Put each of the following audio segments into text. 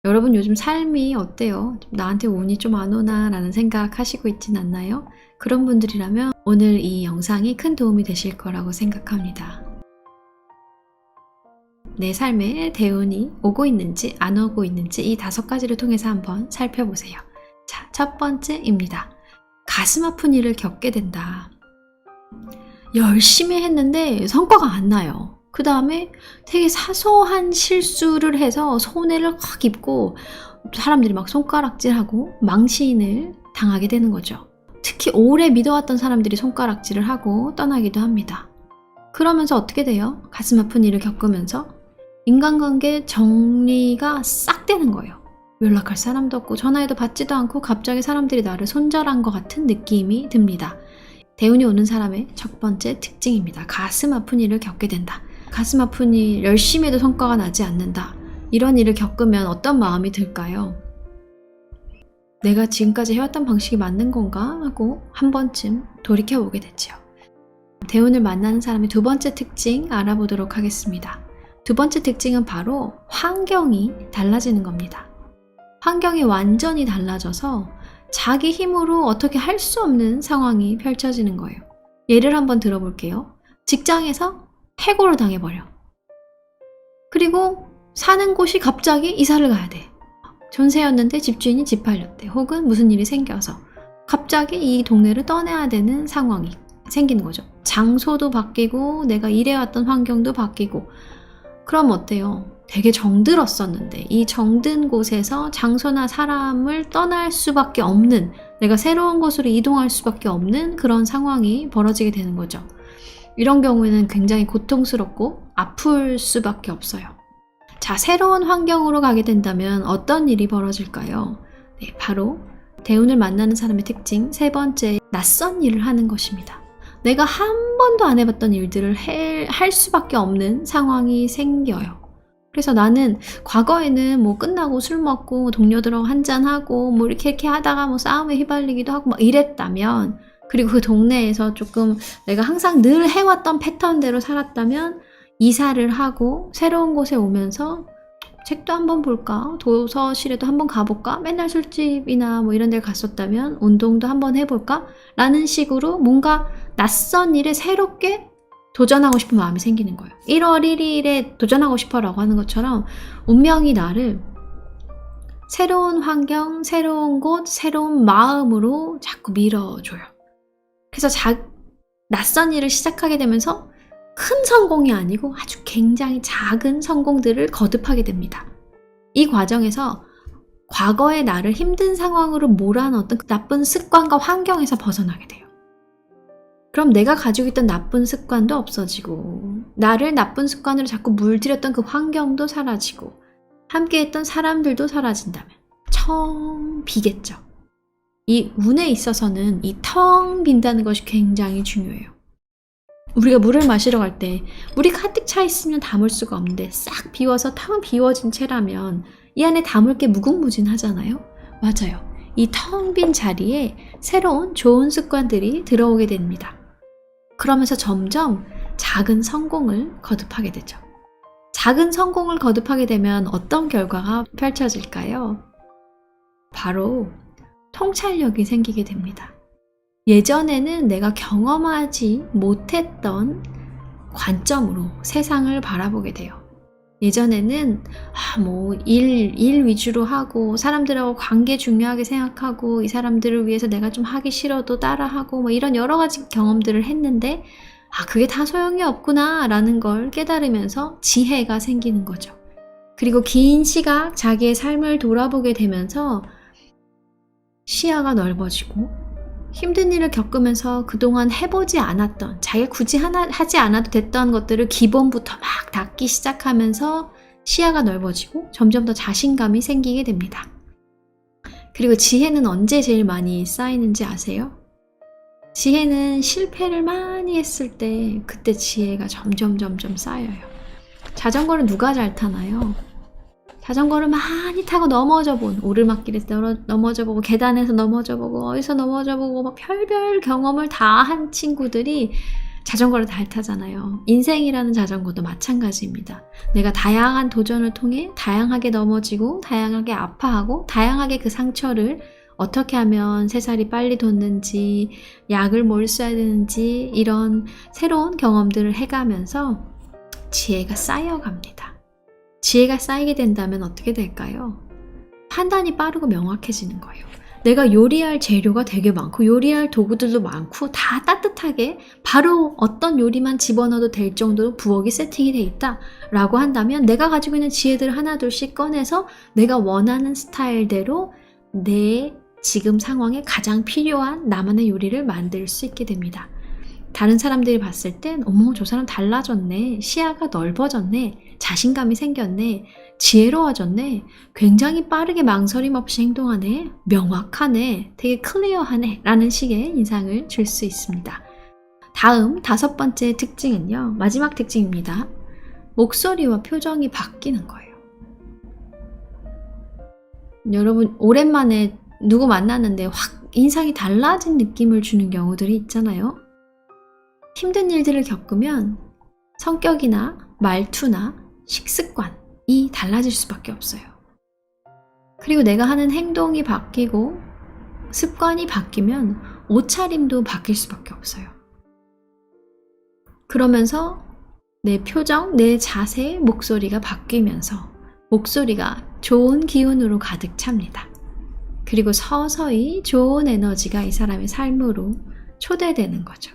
여러분 요즘 삶이 어때요? 나한테 운이 좀 안 오나 라는 생각 하시고 있진 않나요? 그런 분들이라면 오늘 이 영상이 큰 도움이 되실 거라고 생각합니다. 내 삶에 대운이 오고 있는지 안 오고 있는지 이 5가지를 통해서 한번 살펴보세요. 자, 첫 번째입니다. 가슴 아픈 일을 겪게 된다. 열심히 했는데 성과가 안 나요. 그 다음에 되게 사소한 실수를 해서 손해를 확 입고 사람들이 막 손가락질하고 망신을 당하게 되는 거죠. 특히 오래 믿어왔던 사람들이 손가락질을 하고 떠나기도 합니다. 그러면서 어떻게 돼요? 가슴 아픈 일을 겪으면서 인간관계 정리가 싹 되는 거예요. 연락할 사람도 없고 전화해도 받지도 않고 갑자기 사람들이 나를 손절한 것 같은 느낌이 듭니다. 대운이 오는 사람의 첫 번째 특징입니다. 가슴 아픈 일을 겪게 된다. 가슴 아픈 일, 열심히 해도 성과가 나지 않는다. 이런 일을 겪으면 어떤 마음이 들까요? 내가 지금까지 해왔던 방식이 맞는 건가? 하고 한 번쯤 돌이켜보게 되죠. 대운을 만나는 사람의 두 번째 특징 알아보도록 하겠습니다. 두 번째 특징은 바로 환경이 달라지는 겁니다. 환경이 완전히 달라져서 자기 힘으로 어떻게 할 수 없는 상황이 펼쳐지는 거예요. 예를 한번 들어볼게요. 직장에서 해고를 당해버려. 그리고 사는 곳이 갑자기 이사를 가야 돼. 전세였는데 집주인이 집 팔렸대. 혹은 무슨 일이 생겨서 갑자기 이 동네를 떠나야 되는 상황이 생기는 거죠. 장소도 바뀌고 내가 일해왔던 환경도 바뀌고. 그럼 어때요? 되게 정들었었는데 이 정든 곳에서 장소나 사람을 떠날 수밖에 없는, 내가 새로운 곳으로 이동할 수밖에 없는 그런 상황이 벌어지게 되는 거죠. 이런 경우에는 굉장히 고통스럽고 아플 수밖에 없어요. 자, 새로운 환경으로 가게 된다면 어떤 일이 벌어질까요? 네, 바로 대운을 만나는 사람의 특징 세 번째, 낯선 일을 하는 것입니다. 내가 한 번도 안 해봤던 일들을 할 수밖에 없는 상황이 생겨요. 그래서 나는 과거에는 뭐 끝나고 술 먹고 동료들하고 한잔하고 뭐 이렇게 하다가 뭐 싸움에 휘말리기도 하고 막 이랬다면, 그리고 그 동네에서 조금 내가 항상 늘 해왔던 패턴대로 살았다면 이사를 하고 새로운 곳에 오면서 책도 한번 볼까? 도서실에도 한번 가볼까? 맨날 술집이나 뭐 이런 데를 갔었다면 운동도 한번 해볼까? 라는 식으로 뭔가 낯선 일에 새롭게 도전하고 싶은 마음이 생기는 거예요. 1월 1일에 도전하고 싶어라고 하는 것처럼 운명이 나를 새로운 환경, 새로운 곳, 새로운 마음으로 자꾸 밀어줘요. 그래서 낯선 일을 시작하게 되면서 큰 성공이 아니고 아주 굉장히 작은 성공들을 거듭하게 됩니다. 이 과정에서 과거의 나를 힘든 상황으로 몰아넣었던 그 나쁜 습관과 환경에서 벗어나게 돼요. 그럼 내가 가지고 있던 나쁜 습관도 없어지고, 나를 나쁜 습관으로 자꾸 물들였던 그 환경도 사라지고, 함께했던 사람들도 사라진다면 텅 비겠죠. 이 운에 있어서는 이 텅 빈다는 것이 굉장히 중요해요. 우리가 물을 마시러 갈 때 물이 가득 차 있으면 담을 수가 없는데 싹 비워서 텅 비워진 채라면 이 안에 담을 게 무궁무진하잖아요. 맞아요. 이 텅 빈 자리에 새로운 좋은 습관들이 들어오게 됩니다. 그러면서 점점 작은 성공을 거듭하게 되죠. 작은 성공을 거듭하게 되면 어떤 결과가 펼쳐질까요? 바로 통찰력이 생기게 됩니다. 예전에는 내가 경험하지 못했던 관점으로 세상을 바라보게 돼요. 예전에는 일 위주로 하고 사람들하고 관계 중요하게 생각하고 이 사람들을 위해서 내가 좀 하기 싫어도 따라하고 뭐 이런 여러 가지 경험들을 했는데 그게 다 소용이 없구나 라는 걸 깨달으면서 지혜가 생기는 거죠. 그리고 긴 시각 자기의 삶을 돌아보게 되면서 시야가 넓어지고 힘든 일을 겪으면서 그동안 해보지 않았던, 자기가 굳이 하지 않아도 됐던 것들을 기본부터 막 닦기 시작하면서 시야가 넓어지고 점점 더 자신감이 생기게 됩니다. 그리고 지혜는 언제 제일 많이 쌓이는지 아세요? 지혜는 실패를 많이 했을 때 그때 지혜가 점점 쌓여요. 자전거를 누가 잘 타나요? 자전거를 많이 타고 넘어져본, 오르막길에서 넘어져보고 계단에서 넘어져보고 어디서 넘어져보고 막 별별 경험을 다 한 친구들이 자전거를 잘 타잖아요. 인생이라는 자전거도 마찬가지입니다. 내가 다양한 도전을 통해 다양하게 넘어지고 다양하게 아파하고 다양하게 그 상처를 어떻게 하면 새살이 빨리 돋는지, 약을 뭘 써야 되는지 이런 새로운 경험들을 해가면서 지혜가 쌓여갑니다. 지혜가 쌓이게 된다면 어떻게 될까요? 판단이 빠르고 명확해지는 거예요. 내가 요리할 재료가 되게 많고 요리할 도구들도 많고 다 따뜻하게 바로 어떤 요리만 집어넣어도 될 정도로 부엌이 세팅이 돼 있다 라고 한다면 내가 가지고 있는 지혜들을 하나둘씩 꺼내서 내가 원하는 스타일대로 내 지금 상황에 가장 필요한 나만의 요리를 만들 수 있게 됩니다. 다른 사람들이 봤을 땐 어머 저 사람 달라졌네, 시야가 넓어졌네, 자신감이 생겼네, 지혜로워졌네, 굉장히 빠르게 망설임 없이 행동하네, 명확하네, 되게 클리어하네 라는 식의 인상을 줄 수 있습니다. 다음 5번째 특징은요, 마지막 특징입니다. 목소리와 표정이 바뀌는 거예요. 여러분 오랜만에 누구 만났는데 확 인상이 달라진 느낌을 주는 경우들이 있잖아요. 힘든 일들을 겪으면 성격이나 말투나 식습관이 달라질 수밖에 없어요. 그리고 내가 하는 행동이 바뀌고 습관이 바뀌면 옷차림도 바뀔 수밖에 없어요. 그러면서 내 표정, 내 자세, 목소리가 바뀌면서 목소리가 좋은 기운으로 가득 찹니다. 그리고 서서히 좋은 에너지가 이 사람의 삶으로 초대되는 거죠.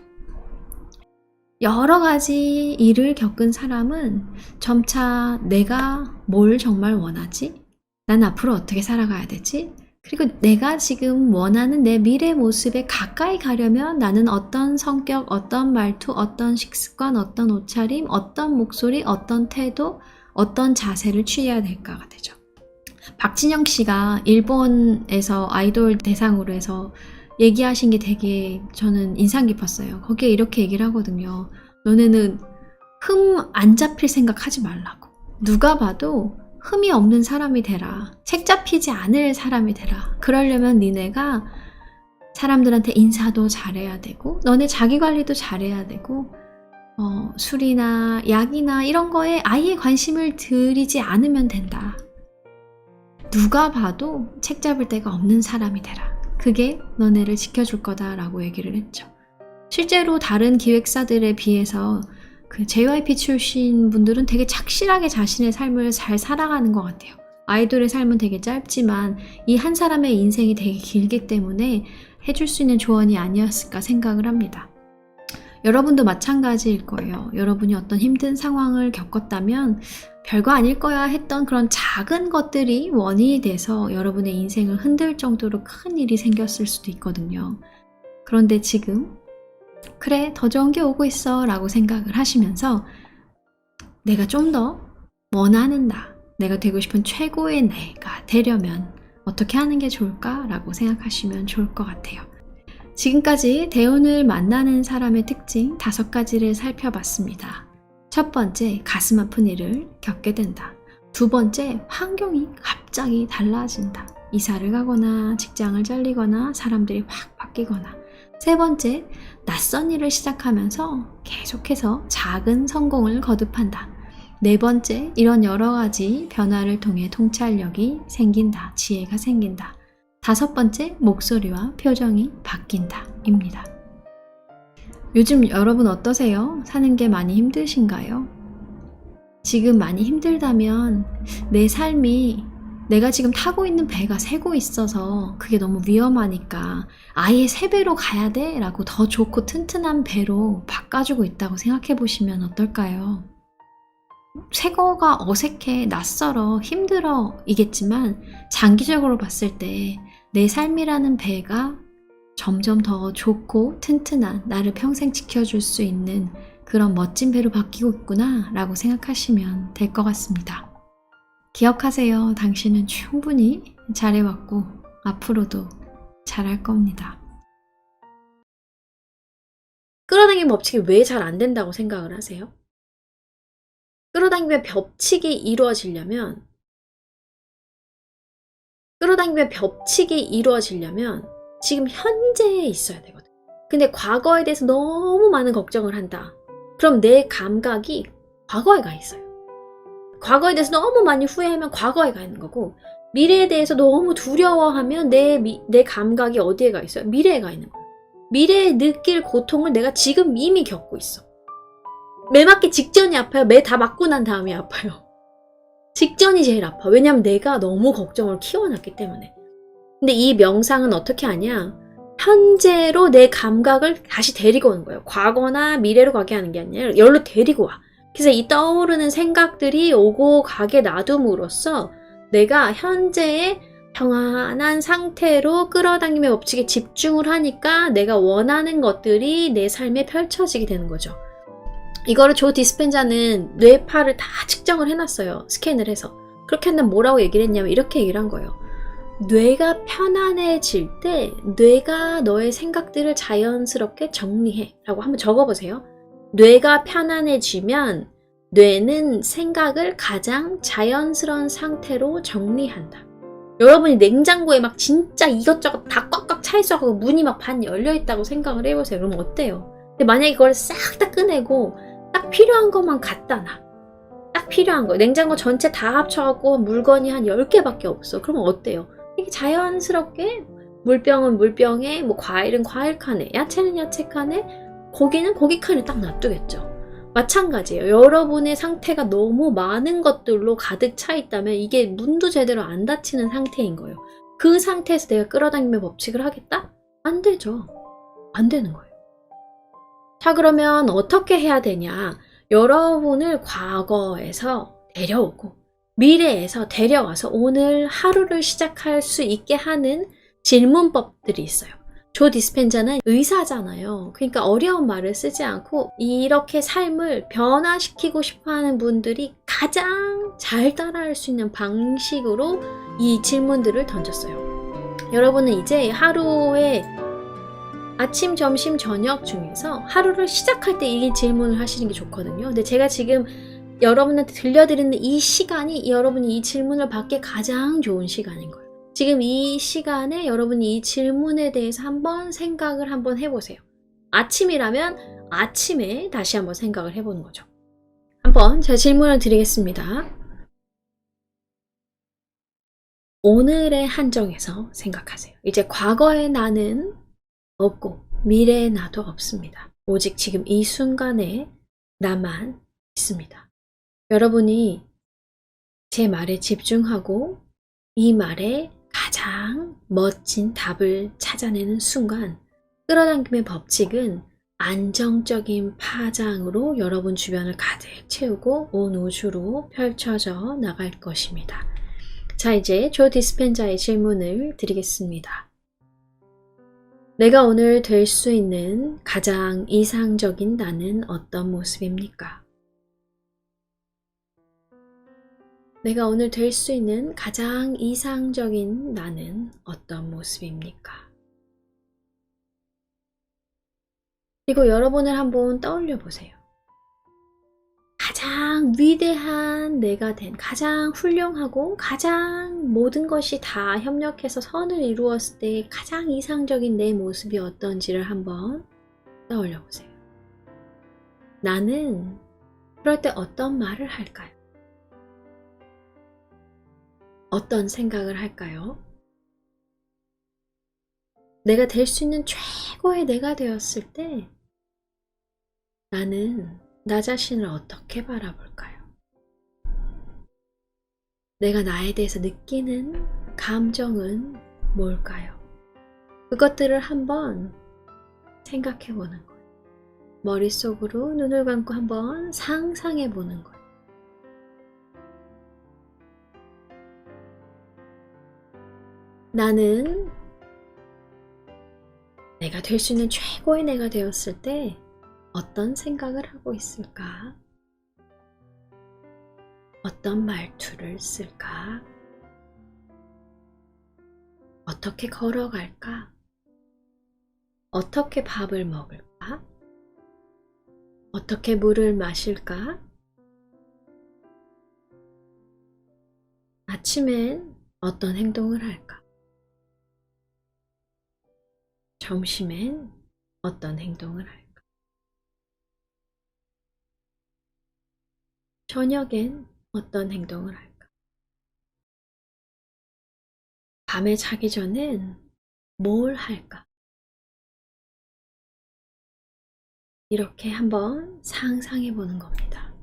여러 가지 일을 겪은 사람은 점차 내가 뭘 정말 원하지? 난 앞으로 어떻게 살아가야 되지? 그리고 내가 지금 원하는 내 미래 모습에 가까이 가려면 나는 어떤 성격, 어떤 말투, 어떤 식습관, 어떤 옷차림, 어떤 목소리, 어떤 태도, 어떤 자세를 취해야 될까가 되죠. 박진영 씨가 일본에서 아이돌 대상으로 해서 얘기하신 게 되게 저는 인상 깊었어요. 거기에 이렇게 얘기를 하거든요. 너네는 흠 안 잡힐 생각하지 말라고. 누가 봐도 흠이 없는 사람이 되라. 색 잡히지 않을 사람이 되라. 그러려면 니네가 사람들한테 인사도 잘해야 되고 너네 자기관리도 잘해야 되고 술이나 약이나 이런 거에 아예 관심을 들이지 않으면 된다. 누가 봐도 책 잡을 데가 없는 사람이 되라. 그게 너네를 지켜줄 거다라고 얘기를 했죠. 실제로 다른 기획사들에 비해서 그 JYP 출신 분들은 되게 착실하게 자신의 삶을 잘 살아가는 것 같아요. 아이돌의 삶은 되게 짧지만 이 한 사람의 인생이 되게 길기 때문에 해줄 수 있는 조언이 아니었을까 생각을 합니다. 여러분도 마찬가지일 거예요. 여러분이 어떤 힘든 상황을 겪었다면 별거 아닐 거야 했던 그런 작은 것들이 원인이 돼서 여러분의 인생을 흔들 정도로 큰 일이 생겼을 수도 있거든요. 그런데 지금 그래 더 좋은 게 오고 있어 라고 생각을 하시면서 내가 좀 더 원하는 나, 내가 되고 싶은 최고의 내가 되려면 어떻게 하는 게 좋을까 라고 생각하시면 좋을 것 같아요. 지금까지 대운을 만나는 사람의 특징 5가지를 살펴봤습니다. 첫 번째, 가슴 아픈 일을 겪게 된다. 두 번째, 환경이 갑자기 달라진다. 이사를 가거나 직장을 잘리거나 사람들이 확 바뀌거나. 세 번째, 낯선 일을 시작하면서 계속해서 작은 성공을 거듭한다. 네 번째, 이런 여러 가지 변화를 통해 통찰력이 생긴다. 지혜가 생긴다. 5번째, 목소리와 표정이 바뀐다. 입니다. 요즘 여러분 어떠세요? 사는 게 많이 힘드신가요? 지금 많이 힘들다면 내 삶이 내가 지금 타고 있는 배가 새고 있어서 그게 너무 위험하니까 아예 3배로 가야 돼 라고 더 좋고 튼튼한 배로 바꿔주고 있다고 생각해 보시면 어떨까요? 새 거가 어색해, 낯설어, 힘들어 이겠지만 장기적으로 봤을 때 내 삶이라는 배가 점점 더 좋고 튼튼한 나를 평생 지켜줄 수 있는 그런 멋진 배로 바뀌고 있구나 라고 생각하시면 될 것 같습니다. 기억하세요. 당신은 충분히 잘해왔고 앞으로도 잘할 겁니다. 끌어당김 법칙이 왜 잘 안 된다고 생각을 하세요? 끌어당김의 법칙이 이루어지려면 지금 현재에 있어야 되거든요. 근데 과거에 대해서 너무 많은 걱정을 한다. 그럼 내 감각이 과거에 가 있어요. 과거에 대해서 너무 많이 후회하면 과거에 가 있는 거고, 미래에 대해서 너무 두려워하면 내 감각이 어디에 가 있어요? 미래에 가 있는 거예요. 미래에 느낄 고통을 내가 지금 이미 겪고 있어. 매 맞기 직전이 아파요? 매 다 맞고 난 다음이 아파요? 직전이 제일 아파. 왜냐면 내가 너무 걱정을 키워놨기 때문에. 근데 이 명상은 어떻게 하냐? 현재로 내 감각을 다시 데리고 오는 거예요. 과거나 미래로 가게 하는 게 아니라 여기로 데리고 와. 그래서 이 떠오르는 생각들이 오고 가게 놔둠으로써 내가 현재의 평안한 상태로 끌어당김의 법칙에 집중을 하니까 내가 원하는 것들이 내 삶에 펼쳐지게 되는 거죠. 이거를 조 디스펜자는 뇌파를 다 측정을 해놨어요. 스캔을 해서. 그렇게 한다면 뭐라고 얘기를 했냐면 이렇게 얘기를 한 거예요. 뇌가 편안해질 때 뇌가 너의 생각들을 자연스럽게 정리해 라고 한번 적어보세요. 뇌가 편안해지면 뇌는 생각을 가장 자연스러운 상태로 정리한다. 여러분이 냉장고에 막 진짜 이것저것 다 꽉꽉 차 있어서 문이 막 반 열려있다고 생각을 해보세요. 그럼 어때요? 근데 만약에 이걸 싹 다 꺼내고 딱 필요한 것만 갖다 놔. 딱 필요한 거. 냉장고 전체 다 합쳐갖고 물건이 한 10개밖에 없어. 그러면 어때요? 이게 자연스럽게 물병은 물병에, 뭐 과일은 과일 칸에, 야채는 야채 칸에, 고기는 고기 칸에 딱 놔두겠죠. 마찬가지예요. 여러분의 상태가 너무 많은 것들로 가득 차 있다면 이게 문도 제대로 안 닫히는 상태인 거예요. 그 상태에서 내가 끌어당김의 법칙을 하겠다? 안 되죠. 안 되는 거예요. 자, 그러면 어떻게 해야 되냐? 여러분을 과거에서 데려오고 미래에서 데려와서 오늘 하루를 시작할 수 있게 하는 질문법들이 있어요. 조 디스펜자는 의사잖아요. 그러니까 어려운 말을 쓰지 않고 이렇게 삶을 변화시키고 싶어하는 분들이 가장 잘 따라할 수 있는 방식으로 이 질문들을 던졌어요. 여러분은 이제 하루에 아침, 점심, 저녁 중에서 하루를 시작할 때 이 질문을 하시는 게 좋거든요. 근데 제가 지금 여러분한테 들려드리는 이 시간이 여러분이 이 질문을 받기에 가장 좋은 시간인 거예요. 지금 이 시간에 여러분이 이 질문에 대해서 한번 생각을 한번 해보세요. 아침이라면 아침에 다시 한번 생각을 해보는 거죠. 한번 제가 질문을 드리겠습니다. 오늘의 한정에서 생각하세요. 이제 과거의 나는 없고 미래의 나도 없습니다. 오직 지금 이 순간에 나만 있습니다. 여러분이 제 말에 집중하고 이 말에 가장 멋진 답을 찾아내는 순간 끌어당김의 법칙은 안정적인 파장으로 여러분 주변을 가득 채우고 온 우주로 펼쳐져 나갈 것입니다. 자, 이제 조 디스펜자의 질문을 드리겠습니다. 내가 오늘 될 수 있는 가장 이상적인 나는 어떤 모습입니까? 내가 오늘 될 수 있는 가장 이상적인 나는 어떤 모습입니까? 그리고 여러분을 한번 떠올려 보세요. 가장 위대한 내가 된, 가장 훌륭하고 가장 모든 것이 다 협력해서 선을 이루었을 때 가장 이상적인 내 모습이 어떤지를 한번 떠올려 보세요. 나는 그럴 때 어떤 말을 할까요? 어떤 생각을 할까요? 내가 될 수 있는 최고의 내가 되었을 때 나는 나 자신을 어떻게 바라볼까요? 내가 나에 대해서 느끼는 감정은 뭘까요? 그것들을 한번 생각해 보는 거예요. 머릿속으로 눈을 감고 한번 상상해 보는 거예요. 나는 내가 될 수 있는 최고의 내가 되었을 때 어떤 생각을 하고 있을까? 어떤 말투를 쓸까? 어떻게 걸어갈까? 어떻게 밥을 먹을까? 어떻게 물을 마실까? 아침엔 어떤 행동을 할까? 점심엔 어떤 행동을 할까? 저녁엔 어떤 행동을 할까? 밤에 자기 전엔 뭘 할까? 이렇게 한번 상상해 보는 겁니다.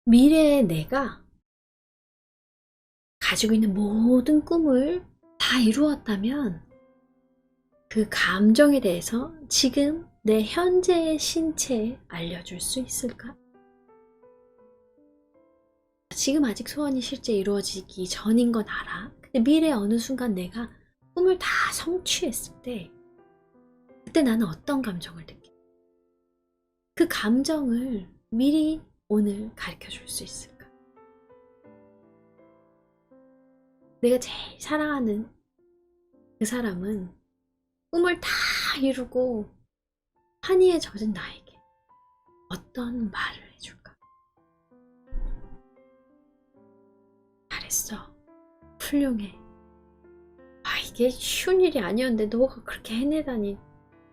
미래의 내가 가지고 있는 모든 꿈을 다 이루었다면 그 감정에 대해서 지금 내 현재의 신체에 알려줄 수 있을까? 지금 아직 소원이 실제 이루어지기 전인 건 알아. 근데 미래 어느 순간 내가 꿈을 다 성취했을 때 그때 나는 어떤 감정을 느끼? 그 감정을 미리 오늘 가르쳐 줄 수 있을까? 내가 제일 사랑하는 그 사람은 꿈을 다 이루고 환희에 젖은 나에게 어떤 말을 해줄까? 잘했어. 훌륭해. 아, 이게 쉬운 일이 아니었는데 너가 그렇게 해내다니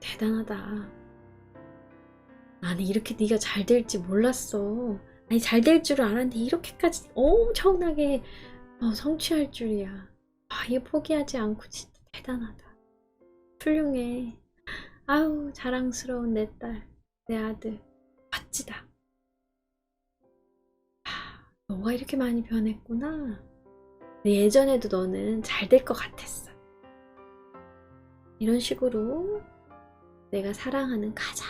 대단하다. 나는 이렇게 네가 잘 될지 몰랐어. 아니, 잘 될 줄은 알았는데 이렇게까지 엄청나게 성취할 줄이야. 아, 이거 포기하지 않고 진짜 대단하다. 훌륭해. 아우, 자랑스러운 내 딸, 내 아들. 멋지다. 너가 이렇게 많이 변했구나. 예전에도 너는 잘 될 것 같았어. 이런 식으로 내가 사랑하는, 가장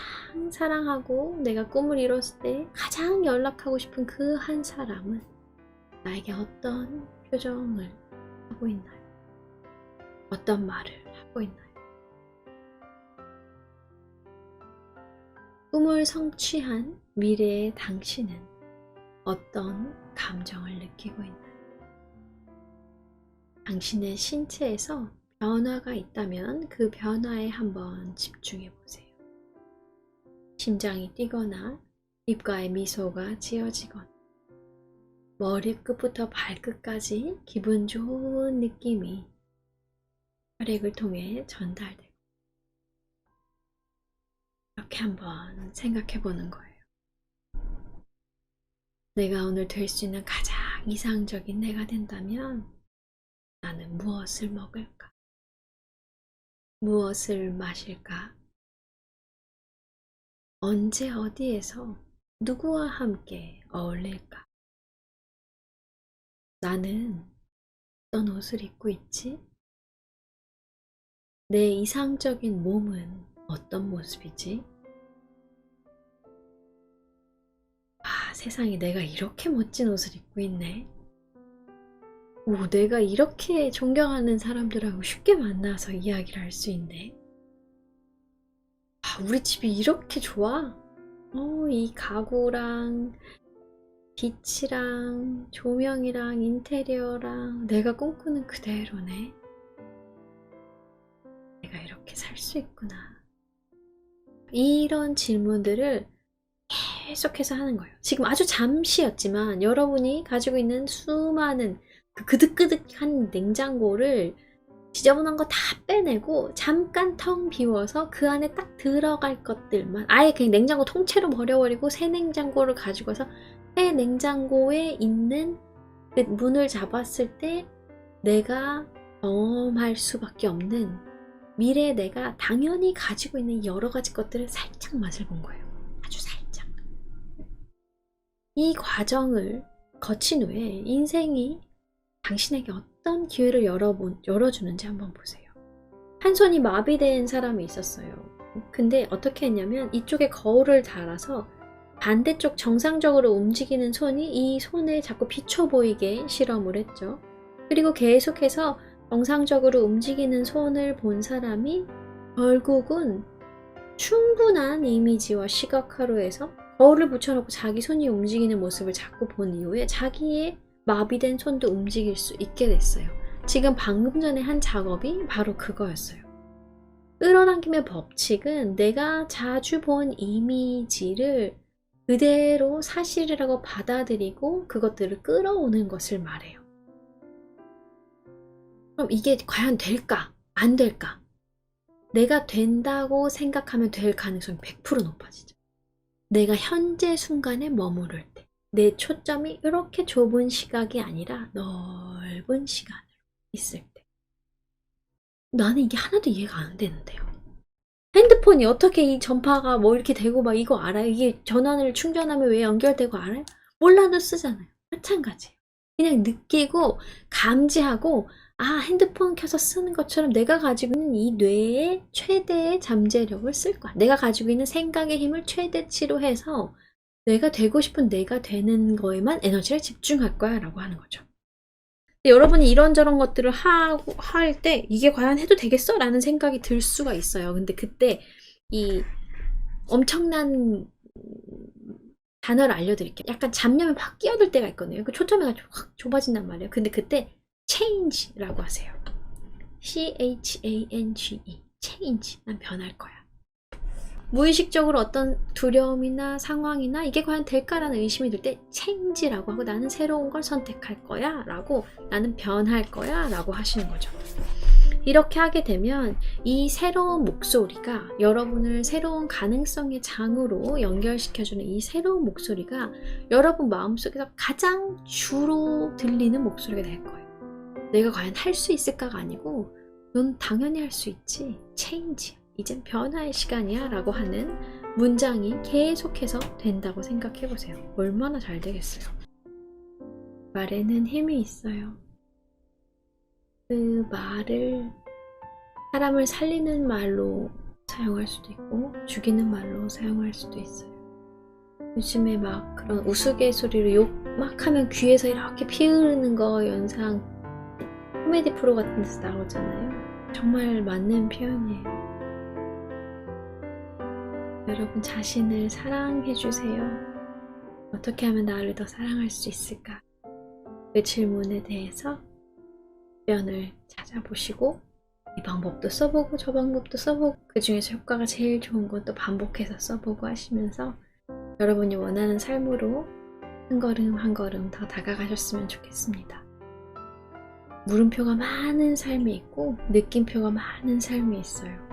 사랑하고 내가 꿈을 이뤘을 때 가장 연락하고 싶은 그 한 사람은 나에게 어떤 표정을 하고 있나요? 어떤 말을 하고 있나요? 꿈을 성취한 미래의 당신은 어떤 감정을 느끼고 있나요? 당신의 신체에서 변화가 있다면 그 변화에 한번 집중해 보세요. 심장이 뛰거나 입가에 미소가 지어지거나 머리끝부터 발끝까지 기분 좋은 느낌이 혈액을 통해 전달되고, 이렇게 한번 생각해 보는 거예요. 내가 오늘 될 수 있는 가장 이상적인 내가 된다면 나는 무엇을 먹을까? 무엇을 마실까? 언제 어디에서 누구와 함께 어울릴까? 나는 어떤 옷을 입고 있지? 내 이상적인 몸은 어떤 모습이지? 아, 세상에 내가 이렇게 멋진 옷을 입고 있네. 오, 내가 이렇게 존경하는 사람들하고 쉽게 만나서 이야기를 할 수 있네. 아, 우리 집이 이렇게 좋아? 이 가구랑 빛이랑 조명이랑 인테리어랑 내가 꿈꾸는 그대로네. 내가 이렇게 살 수 있구나. 이런 질문들을 계속해서 하는 거예요. 지금 아주 잠시였지만 여러분이 가지고 있는 수많은 그 그득그득한 냉장고를 지저분한 거 다 빼내고 잠깐 텅 비워서 그 안에 딱 들어갈 것들만 아예 그냥 냉장고 통째로 버려버리고 새 냉장고를 가지고 와서 새 냉장고에 있는 그 문을 잡았을 때 내가 경험할 수밖에 없는 미래의 내가 당연히 가지고 있는 여러 가지 것들을 살짝 맛을 본 거예요. 아주 살짝. 이 과정을 거친 후에 인생이 당신에게 어떤 기회를 열어주는지 한번 보세요. 한 손이 마비된 사람이 있었어요. 근데 어떻게 했냐면 이쪽에 거울을 달아서 반대쪽 정상적으로 움직이는 손이 이 손에 자꾸 비춰 보이게 실험을 했죠. 그리고 계속해서 정상적으로 움직이는 손을 본 사람이 결국은 충분한 이미지와 시각화로 해서 거울을 붙여놓고 자기 손이 움직이는 모습을 자꾸 본 이후에 자기의 마비된 손도 움직일 수 있게 됐어요. 지금 방금 전에 한 작업이 바로 그거였어요. 끌어당김의 법칙은 내가 자주 본 이미지를 그대로 사실이라고 받아들이고 그것들을 끌어오는 것을 말해요. 그럼 이게 과연 될까? 안 될까? 내가 된다고 생각하면 될 가능성이 100% 높아지죠. 내가 현재 순간에 머무를 때. 내 초점이 이렇게 좁은 시각이 아니라 넓은 시간으로 있을 때. 나는 이게 하나도 이해가 안 되는데요. 핸드폰이 어떻게 이 전파가 뭐 이렇게 되고 막 이거 알아요? 이게 전원을 충전하면 왜 연결되고 알아요? 몰라도 쓰잖아요. 마찬가지예요. 그냥 느끼고 감지하고 핸드폰 켜서 쓰는 것처럼 내가 가지고 있는 이 뇌의 최대의 잠재력을 쓸 거야. 내가 가지고 있는 생각의 힘을 최대치로 해서 내가 되고 싶은 내가 되는 거에만 에너지를 집중할 거야 라고 하는 거죠. 여러분이 이런저런 것들을 할 때 이게 과연 해도 되겠어? 라는 생각이 들 수가 있어요. 근데 그때 이 엄청난 단어를 알려드릴게요. 약간 잡념이 확 끼어들 때가 있거든요. 그 초점이 확 좁아진단 말이에요. 근데 그때 change라고 하세요. change. change. 난 변할 거야. 무의식적으로 어떤 두려움이나 상황이나 이게 과연 될까라는 의심이 들 때 change라고 하고 나는 새로운 걸 선택할 거야 라고 나는 변할 거야 라고 하시는 거죠. 이렇게 하게 되면 이 새로운 목소리가 여러분을 새로운 가능성의 장으로 연결시켜주는 이 새로운 목소리가 여러분 마음속에서 가장 주로 들리는 목소리가 될 거예요. 내가 과연 할 수 있을까가 아니고 넌 당연히 할 수 있지. change. 이젠 변화의 시간이야 라고 하는 문장이 계속해서 된다고 생각해 보세요. 얼마나 잘 되겠어요. 말에는 힘이 있어요. 그 말을 사람을 살리는 말로 사용할 수도 있고 죽이는 말로 사용할 수도 있어요. 요즘에 막 그런 우스갯소리로 욕 막 하면 귀에서 이렇게 피 흐르는 거 영상 코미디 프로 같은 데서 나오잖아요. 정말 맞는 표현이에요. 여러분 자신을 사랑해주세요. 어떻게 하면 나를 더 사랑할 수 있을까? 그 질문에 대해서 답변을 찾아보시고 이 방법도 써보고 저 방법도 써보고 그 중에서 효과가 제일 좋은 건 또 반복해서 써보고 하시면서 여러분이 원하는 삶으로 한 걸음 한 걸음 더 다가가셨으면 좋겠습니다. 물음표가 많은 삶이 있고 느낌표가 많은 삶이 있어요.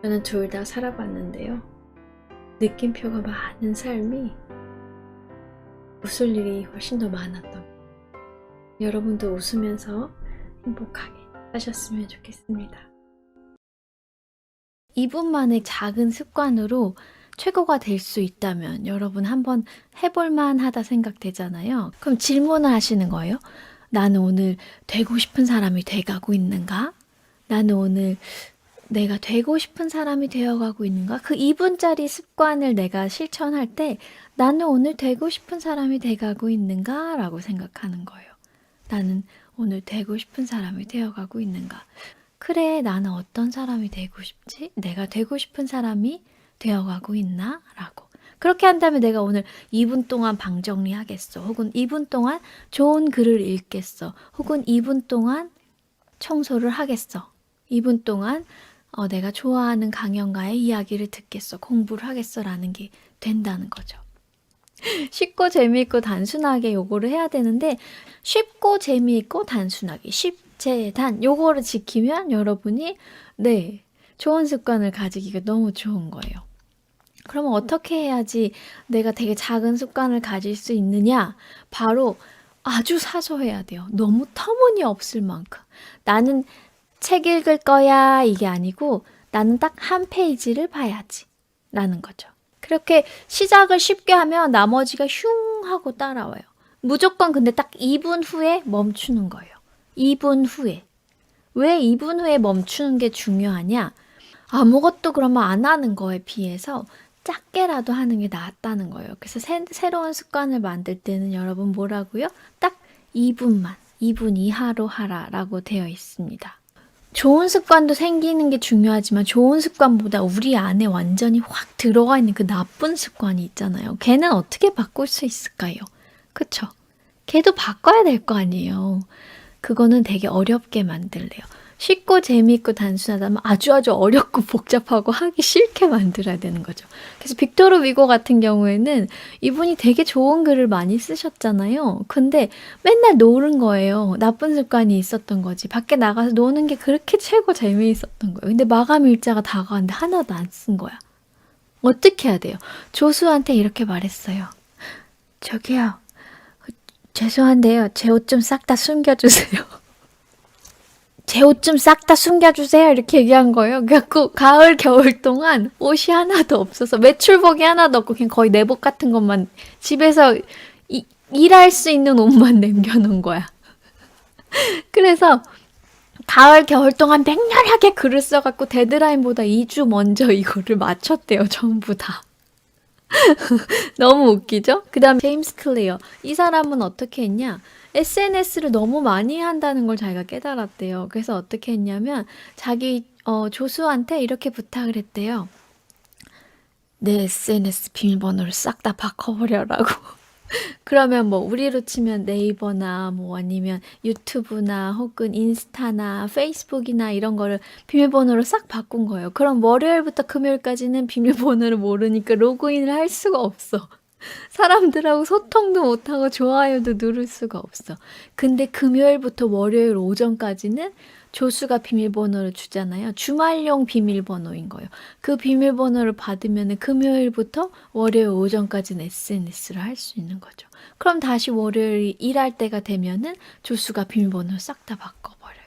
저는 둘 다 살아봤는데요. 느낌표가 많은 삶이 웃을 일이 훨씬 더 많았던 여러분도 웃으면서 행복하게 사셨으면 좋겠습니다. 2분만의 작은 습관으로 최고가 될 수 있다면 여러분 한번 해볼만 하다 생각되잖아요. 그럼 질문을 하시는 거예요. 나는 오늘 되고 싶은 사람이 돼가고 있는가? 나는 오늘 내가 되고 싶은 사람이 되어가고 있는가? 그 2분짜리 습관을 내가 실천할 때 나는 오늘 되고 싶은 사람이 돼가고 있는가? 라고 생각하는 거예요. 나는 오늘 되고 싶은 사람이 되어가고 있는가? 그래, 나는 어떤 사람이 되고 싶지? 내가 되고 싶은 사람이 되어가고 있나? 라고. 그렇게 한다면 내가 오늘 2분 동안 방 정리하겠어. 혹은 2분 동안 좋은 글을 읽겠어. 혹은 2분 동안 청소를 하겠어. 2분 동안 내가 좋아하는 강연가의 이야기를 듣겠어. 공부를 하겠어. 라는 게 된다는 거죠. 쉽고 재미있고 단순하게 요거를 해야 되는데 쉽고 재미있고 단순하게 쉽재단 요거를 지키면 여러분이 좋은 습관을 가지기가 너무 좋은 거예요. 그러면 어떻게 해야지 내가 되게 작은 습관을 가질 수 있느냐? 바로 아주 사소해야 돼요. 너무 터무니없을 만큼. 나는 책 읽을 거야 이게 아니고 나는 딱 한 페이지를 봐야지 라는 거죠. 그렇게 시작을 쉽게 하면 나머지가 슝 하고 따라와요. 무조건 근데 딱 2분 후에 멈추는 거예요. 2분 후에. 왜 2분 후에 멈추는 게 중요하냐? 아무것도 그러면 안 하는 거에 비해서 작게라도 하는 게 낫다는 거예요. 그래서 새로운 습관을 만들 때는 여러분 뭐라고요? 딱 2분만, 2분 이하로 하라라고 되어 있습니다. 좋은 습관도 생기는 게 중요하지만 좋은 습관보다 우리 안에 완전히 확 들어가 있는 그 나쁜 습관이 있잖아요. 걔는 어떻게 바꿀 수 있을까요? 그쵸? 걔도 바꿔야 될 거 아니에요. 그거는 되게 어렵게 만들래요. 쉽고 재미있고 단순하다면 아주 어렵고 복잡하고 하기 싫게 만들어야 되는 거죠. 그래서 빅토르 위고 같은 경우에는 이분이 되게 좋은 글을 많이 쓰셨잖아요. 근데 맨날 노는 거예요. 나쁜 습관이 있었던 거지. 밖에 나가서 노는 게 그렇게 최고 재미있었던 거예요. 근데 마감 일자가 다가왔는데 하나도 안 쓴 거야. 어떻게 해야 돼요? 조수한테 이렇게 말했어요. 저기요. 죄송한데요. 제 옷 좀 싹 다 숨겨주세요. 제 옷 좀 싹 다 숨겨주세요. 이렇게 얘기한 거예요. 그래갖고 가을, 겨울 동안 옷이 하나도 없어서 외출복이 하나도 없고 그냥 거의 내복 같은 것만 집에서 일할 수 있는 옷만 남겨놓은 거야. 그래서 가을, 겨울 동안 맹렬하게 글을 써갖고 데드라인보다 2주 먼저 이거를 마쳤대요. 전부 다. 너무 웃기죠? 그 다음 제임스 클리어. 이 사람은 어떻게 했냐? SNS를 너무 많이 한다는 걸 자기가 깨달았대요. 그래서 어떻게 했냐면 자기 조수한테 이렇게 부탁을 했대요. 내 SNS 비밀번호를 싹 다 바꿔버려라고. 그러면 뭐 우리로 치면 네이버나 뭐 아니면 유튜브나 혹은 인스타나 페이스북이나 이런 거를 비밀번호로 싹 바꾼 거예요. 그럼 월요일부터 금요일까지는 비밀번호를 모르니까 로그인을 할 수가 없어. 사람들하고 소통도 못하고 좋아요도 누를 수가 없어. 근데 금요일부터 월요일 오전까지는 조수가 비밀번호를 주잖아요. 주말용 비밀번호인 거예요. 그 비밀번호를 받으면 금요일부터 월요일 오전까지는 SNS를 할 수 있는 거죠. 그럼 다시 월요일 일할 때가 되면은 조수가 비밀번호를 싹 다 바꿔버려요.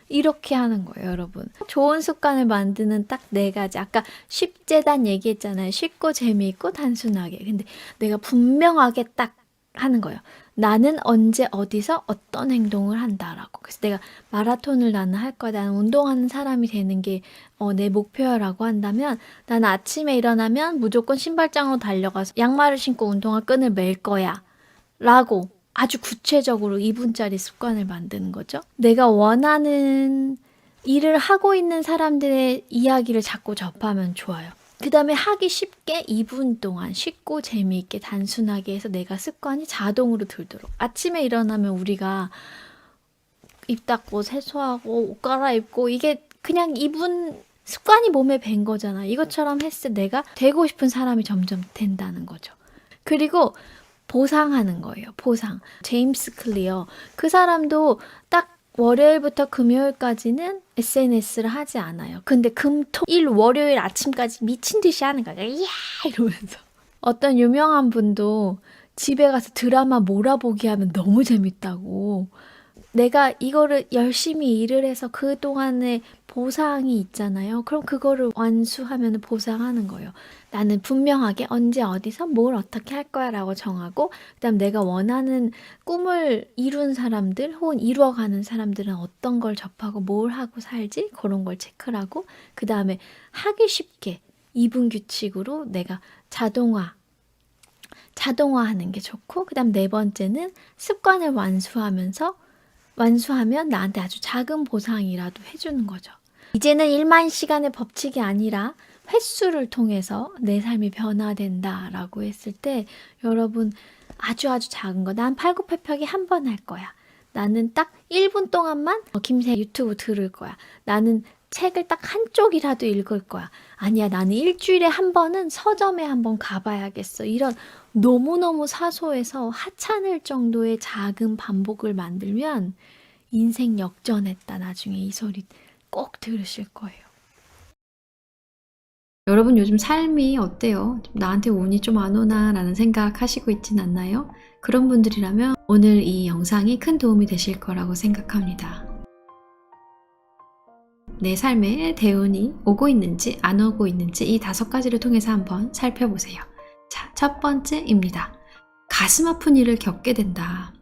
이렇게 하는 거예요, 여러분. 좋은 습관을 만드는 딱 4가지. 아까 쉽재단 얘기했잖아요. 쉽고 재미있고 단순하게. 근데 내가 분명하게 딱 하는 거예요. 나는 언제 어디서 어떤 행동을 한다라고. 그래서 내가 마라톤을 나는 할 거야. 나는 운동하는 사람이 되는 게 내 목표라고 한다면 나는 아침에 일어나면 무조건 신발장으로 달려가서 양말을 신고 운동화 끈을 맬 거야. 라고 아주 구체적으로 2분짜리 습관을 만드는 거죠. 내가 원하는 일을 하고 있는 사람들의 이야기를 자꾸 접하면 좋아요. 그 다음에 하기 쉽게 2분 동안 쉽고 재미있게 단순하게 해서 내가 습관이 자동으로 들도록. 아침에 일어나면 우리가 입 닦고 세수하고 옷 갈아입고 이게 그냥 2분 습관이 몸에 밴 거잖아. 이것처럼 했을 때 내가 되고 싶은 사람이 점점 된다는 거죠. 그리고 보상하는 거예요. 보상. 제임스 클리어. 그 사람도 딱 월요일부터 금요일까지는 SNS를 하지 않아요. 근데 금, 토, 일, 월요일 아침까지 미친 듯이 하는 거예요. 이야! 이러면서. 어떤 유명한 분도 집에 가서 드라마 몰아보기 하면 너무 재밌다고. 내가 이거를 열심히 일을 해서 그동안의 보상이 있잖아요. 그럼 그거를 완수하면 보상하는 거예요. 나는 분명하게 언제 어디서 뭘 어떻게 할 거야 라고 정하고 그다음 내가 원하는 꿈을 이룬 사람들 혹은 이루어가는 사람들은 어떤 걸 접하고 뭘 하고 살지 그런 걸 체크를 하고 그 다음에 하기 쉽게 2분 규칙으로 내가 자동화하는 게 좋고 그 다음 4번째는 습관을 완수하면 나한테 아주 작은 보상이라도 해주는 거죠. 이제는 1만 시간의 법칙이 아니라 횟수를 통해서 내 삶이 변화된다라고 했을 때 여러분 아주 작은 거. 난 팔굽혀펴기 한 번 할 거야. 나는 딱 1분 동안만 김새 유튜브 들을 거야. 나는 책을 딱 한쪽이라도 읽을 거야. 아니야, 나는 일주일에 한 번은 서점에 한번 가봐야겠어. 이런 너무너무 사소해서 하찮을 정도의 작은 반복을 만들면 인생 역전했다. 나중에 이 소리 꼭 들으실 거예요. 여러분 요즘 삶이 어때요? 나한테 운이 좀 안 오나 라는 생각 하시고 있진 않나요? 그런 분들이라면 오늘 이 영상이 큰 도움이 되실 거라고 생각합니다. 내 삶에 대운이 오고 있는지 안 오고 있는지 이 5가지를 통해서 한번 살펴보세요. 자, 첫 번째입니다. 가슴 아픈 일을 겪게 된다.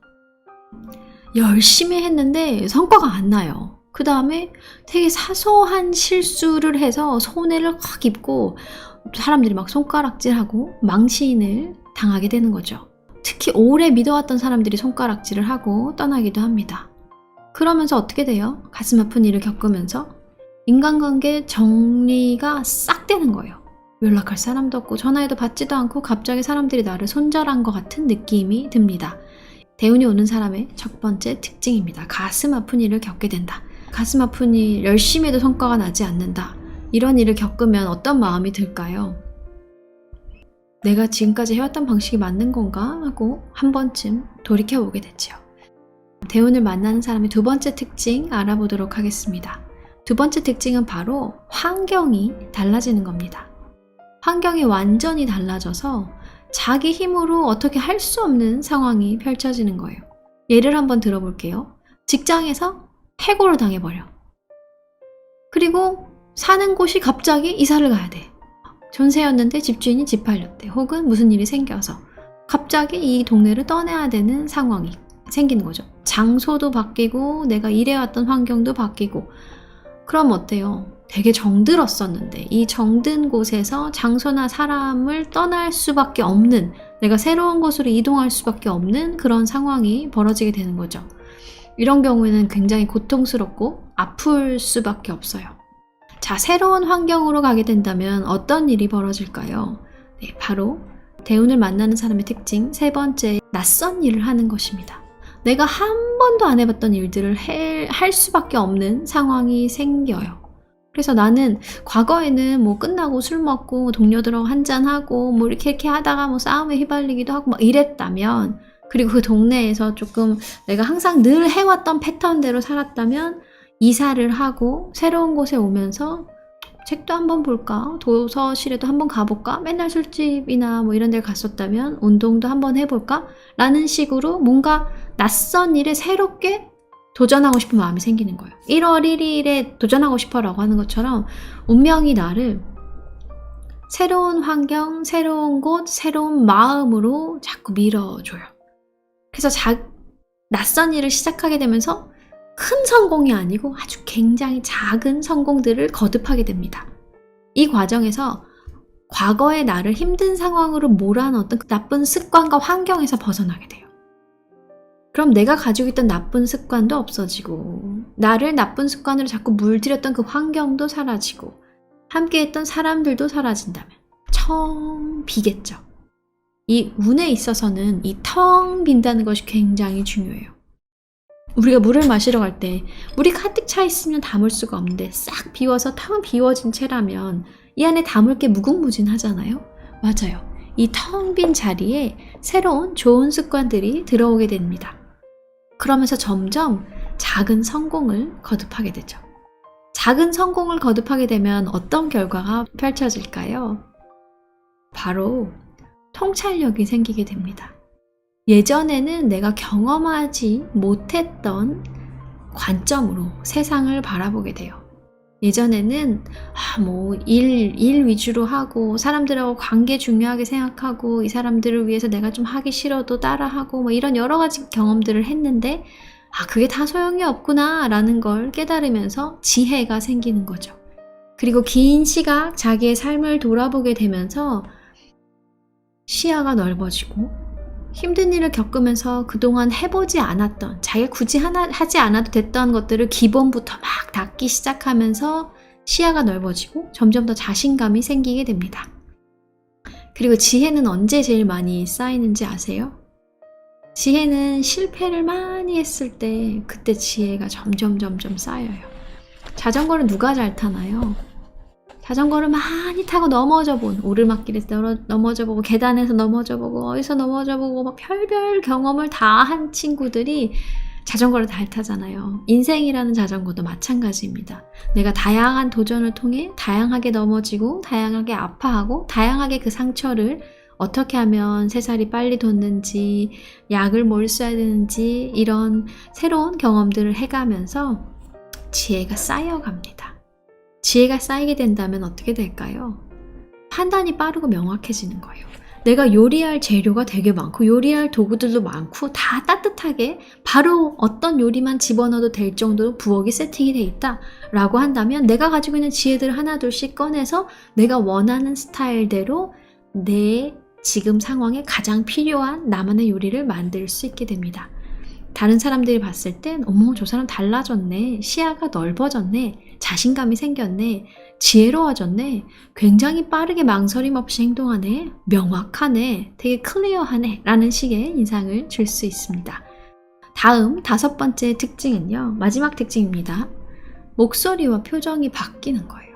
열심히 했는데 성과가 안 나요. 그 다음에 되게 사소한 실수를 해서 손해를 확 입고 사람들이 막 손가락질하고 망신을 당하게 되는 거죠. 특히 오래 믿어왔던 사람들이 손가락질을 하고 떠나기도 합니다. 그러면서 어떻게 돼요? 가슴 아픈 일을 겪으면서 인간관계 정리가 싹 되는 거예요. 연락할 사람도 없고 전화해도 받지도 않고 갑자기 사람들이 나를 손절한 것 같은 느낌이 듭니다. 대운이 오는 사람의 첫 번째 특징입니다. 가슴 아픈 일을 겪게 된다. 가슴 아픈 일, 열심히 해도 성과가 나지 않는다. 이런 일을 겪으면 어떤 마음이 들까요? 내가 지금까지 해왔던 방식이 맞는 건가 하고 한 번쯤 돌이켜보게 되지요. 대운을 만나는 사람의 두 번째 특징 알아보도록 하겠습니다. 두 번째 특징은 바로 환경이 달라지는 겁니다. 환경이 완전히 달라져서 자기 힘으로 어떻게 할 수 없는 상황이 펼쳐지는 거예요. 예를 한번 들어볼게요. 직장에서 해고를 당해버려. 그리고 사는 곳이 갑자기 이사를 가야 돼. 전세였는데 집주인이 집 팔렸대. 혹은 무슨 일이 생겨서 갑자기 이 동네를 떠나야 되는 상황이 생기는 거죠. 장소도 바뀌고 내가 일해왔던 환경도 바뀌고. 그럼 어때요? 되게 정들었었는데 이 정든 곳에서 장소나 사람을 떠날 수밖에 없는, 내가 새로운 곳으로 이동할 수밖에 없는 그런 상황이 벌어지게 되는 거죠. 이런 경우에는 굉장히 고통스럽고 아플 수밖에 없어요. 자, 새로운 환경으로 가게 된다면 어떤 일이 벌어질까요? 네, 바로 대운을 만나는 사람의 특징 세 번째, 낯선 일을 하는 것입니다. 내가 한 번도 안 해봤던 일들을 할 수밖에 없는 상황이 생겨요. 그래서 나는 과거에는 뭐 끝나고 술 먹고 동료들하고 한잔하고 뭐 이렇게 하다가 뭐 싸움에 휘말리기도 하고 막 이랬다면, 그리고 그 동네에서 조금 내가 항상 늘 해왔던 패턴대로 살았다면 이사를 하고 새로운 곳에 오면서 책도 한번 볼까? 도서실에도 한번 가볼까? 맨날 술집이나 뭐 이런 데 갔었다면 운동도 한번 해볼까? 라는 식으로 뭔가 낯선 일에 새롭게 도전하고 싶은 마음이 생기는 거예요. 1월 1일에 도전하고 싶어 라고 하는 것처럼 운명이 나를 새로운 환경, 새로운 곳, 새로운 마음으로 자꾸 밀어줘요. 그래서 낯선 일을 시작하게 되면서 큰 성공이 아니고 아주 굉장히 작은 성공들을 거듭하게 됩니다. 이 과정에서 과거의 나를 힘든 상황으로 몰아넣었던 그 나쁜 습관과 환경에서 벗어나게 돼요. 그럼 내가 가지고 있던 나쁜 습관도 없어지고, 나를 나쁜 습관으로 자꾸 물들였던 그 환경도 사라지고, 함께했던 사람들도 사라진다면 텅 비겠죠. 이 운에 있어서는 이 텅 빈다는 것이 굉장히 중요해요. 우리가 물을 마시러 갈 때 물이 가득 차 있으면 담을 수가 없는데 싹 비워서 텅 비워진 채라면 이 안에 담을 게 무궁무진하잖아요. 맞아요. 이 텅 빈 자리에 새로운 좋은 습관들이 들어오게 됩니다. 그러면서 점점 작은 성공을 거듭하게 되죠. 작은 성공을 거듭하게 되면 어떤 결과가 펼쳐질까요? 바로 통찰력이 생기게 됩니다. 예전에는 내가 경험하지 못했던 관점으로 세상을 바라보게 돼요. 예전에는 일 위주로 하고 사람들하고 관계 중요하게 생각하고 이 사람들을 위해서 내가 좀 하기 싫어도 따라하고 뭐 이런 여러 가지 경험들을 했는데 그게 다 소용이 없구나 라는 걸 깨달으면서 지혜가 생기는 거죠. 그리고 긴 시각 자기의 삶을 돌아보게 되면서 시야가 넓어지고 힘든 일을 겪으면서 그동안 해보지 않았던, 자기가 굳이 하지 않아도 됐던 것들을 기본부터 막 닦기 시작하면서 시야가 넓어지고 점점 더 자신감이 생기게 됩니다. 그리고 지혜는 언제 제일 많이 쌓이는지 아세요? 지혜는 실패를 많이 했을 때 그때 지혜가 점점 쌓여요. 자전거를 누가 잘 타나요? 자전거를 많이 타고 넘어져본, 오르막길에서 넘어져보고 계단에서 넘어져보고 어디서 넘어져보고 막 별별 경험을 다 한 친구들이 자전거를 잘 타잖아요. 인생이라는 자전거도 마찬가지입니다. 내가 다양한 도전을 통해 다양하게 넘어지고 다양하게 아파하고 다양하게 그 상처를 어떻게 하면 새살이 빨리 돋는지, 약을 뭘 써야 되는지 이런 새로운 경험들을 해가면서 지혜가 쌓여갑니다. 지혜가 쌓이게 된다면 어떻게 될까요? 판단이 빠르고 명확해지는 거예요. 내가 요리할 재료가 되게 많고 요리할 도구들도 많고 다 따뜻하게 바로 어떤 요리만 집어넣어도 될 정도로 부엌이 세팅이 돼 있다 라고 한다면 내가 가지고 있는 지혜들을 하나둘씩 꺼내서 내가 원하는 스타일대로 내 지금 상황에 가장 필요한 나만의 요리를 만들 수 있게 됩니다. 다른 사람들이 봤을 땐 어머 저 사람 달라졌네, 시야가 넓어졌네, 자신감이 생겼네, 지혜로워졌네, 굉장히 빠르게 망설임 없이 행동하네, 명확하네, 되게 클리어하네 라는 식의 인상을 줄 수 있습니다. 다음 5번째 특징은요, 마지막 특징입니다. 목소리와 표정이 바뀌는 거예요.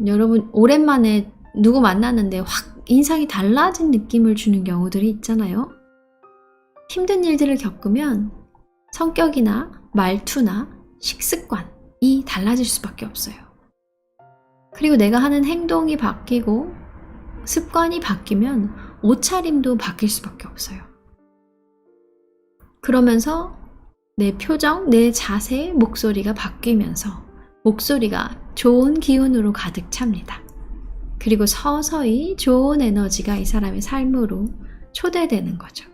여러분 오랜만에 누구 만났는데 확 인상이 달라진 느낌을 주는 경우들이 있잖아요. 힘든 일들을 겪으면 성격이나 말투나 식습관이 달라질 수밖에 없어요. 그리고 내가 하는 행동이 바뀌고 습관이 바뀌면 옷차림도 바뀔 수밖에 없어요. 그러면서 내 표정, 내 자세, 목소리가 바뀌면서 목소리가 좋은 기운으로 가득 찹니다. 그리고 서서히 좋은 에너지가 이 사람의 삶으로 초대되는 거죠.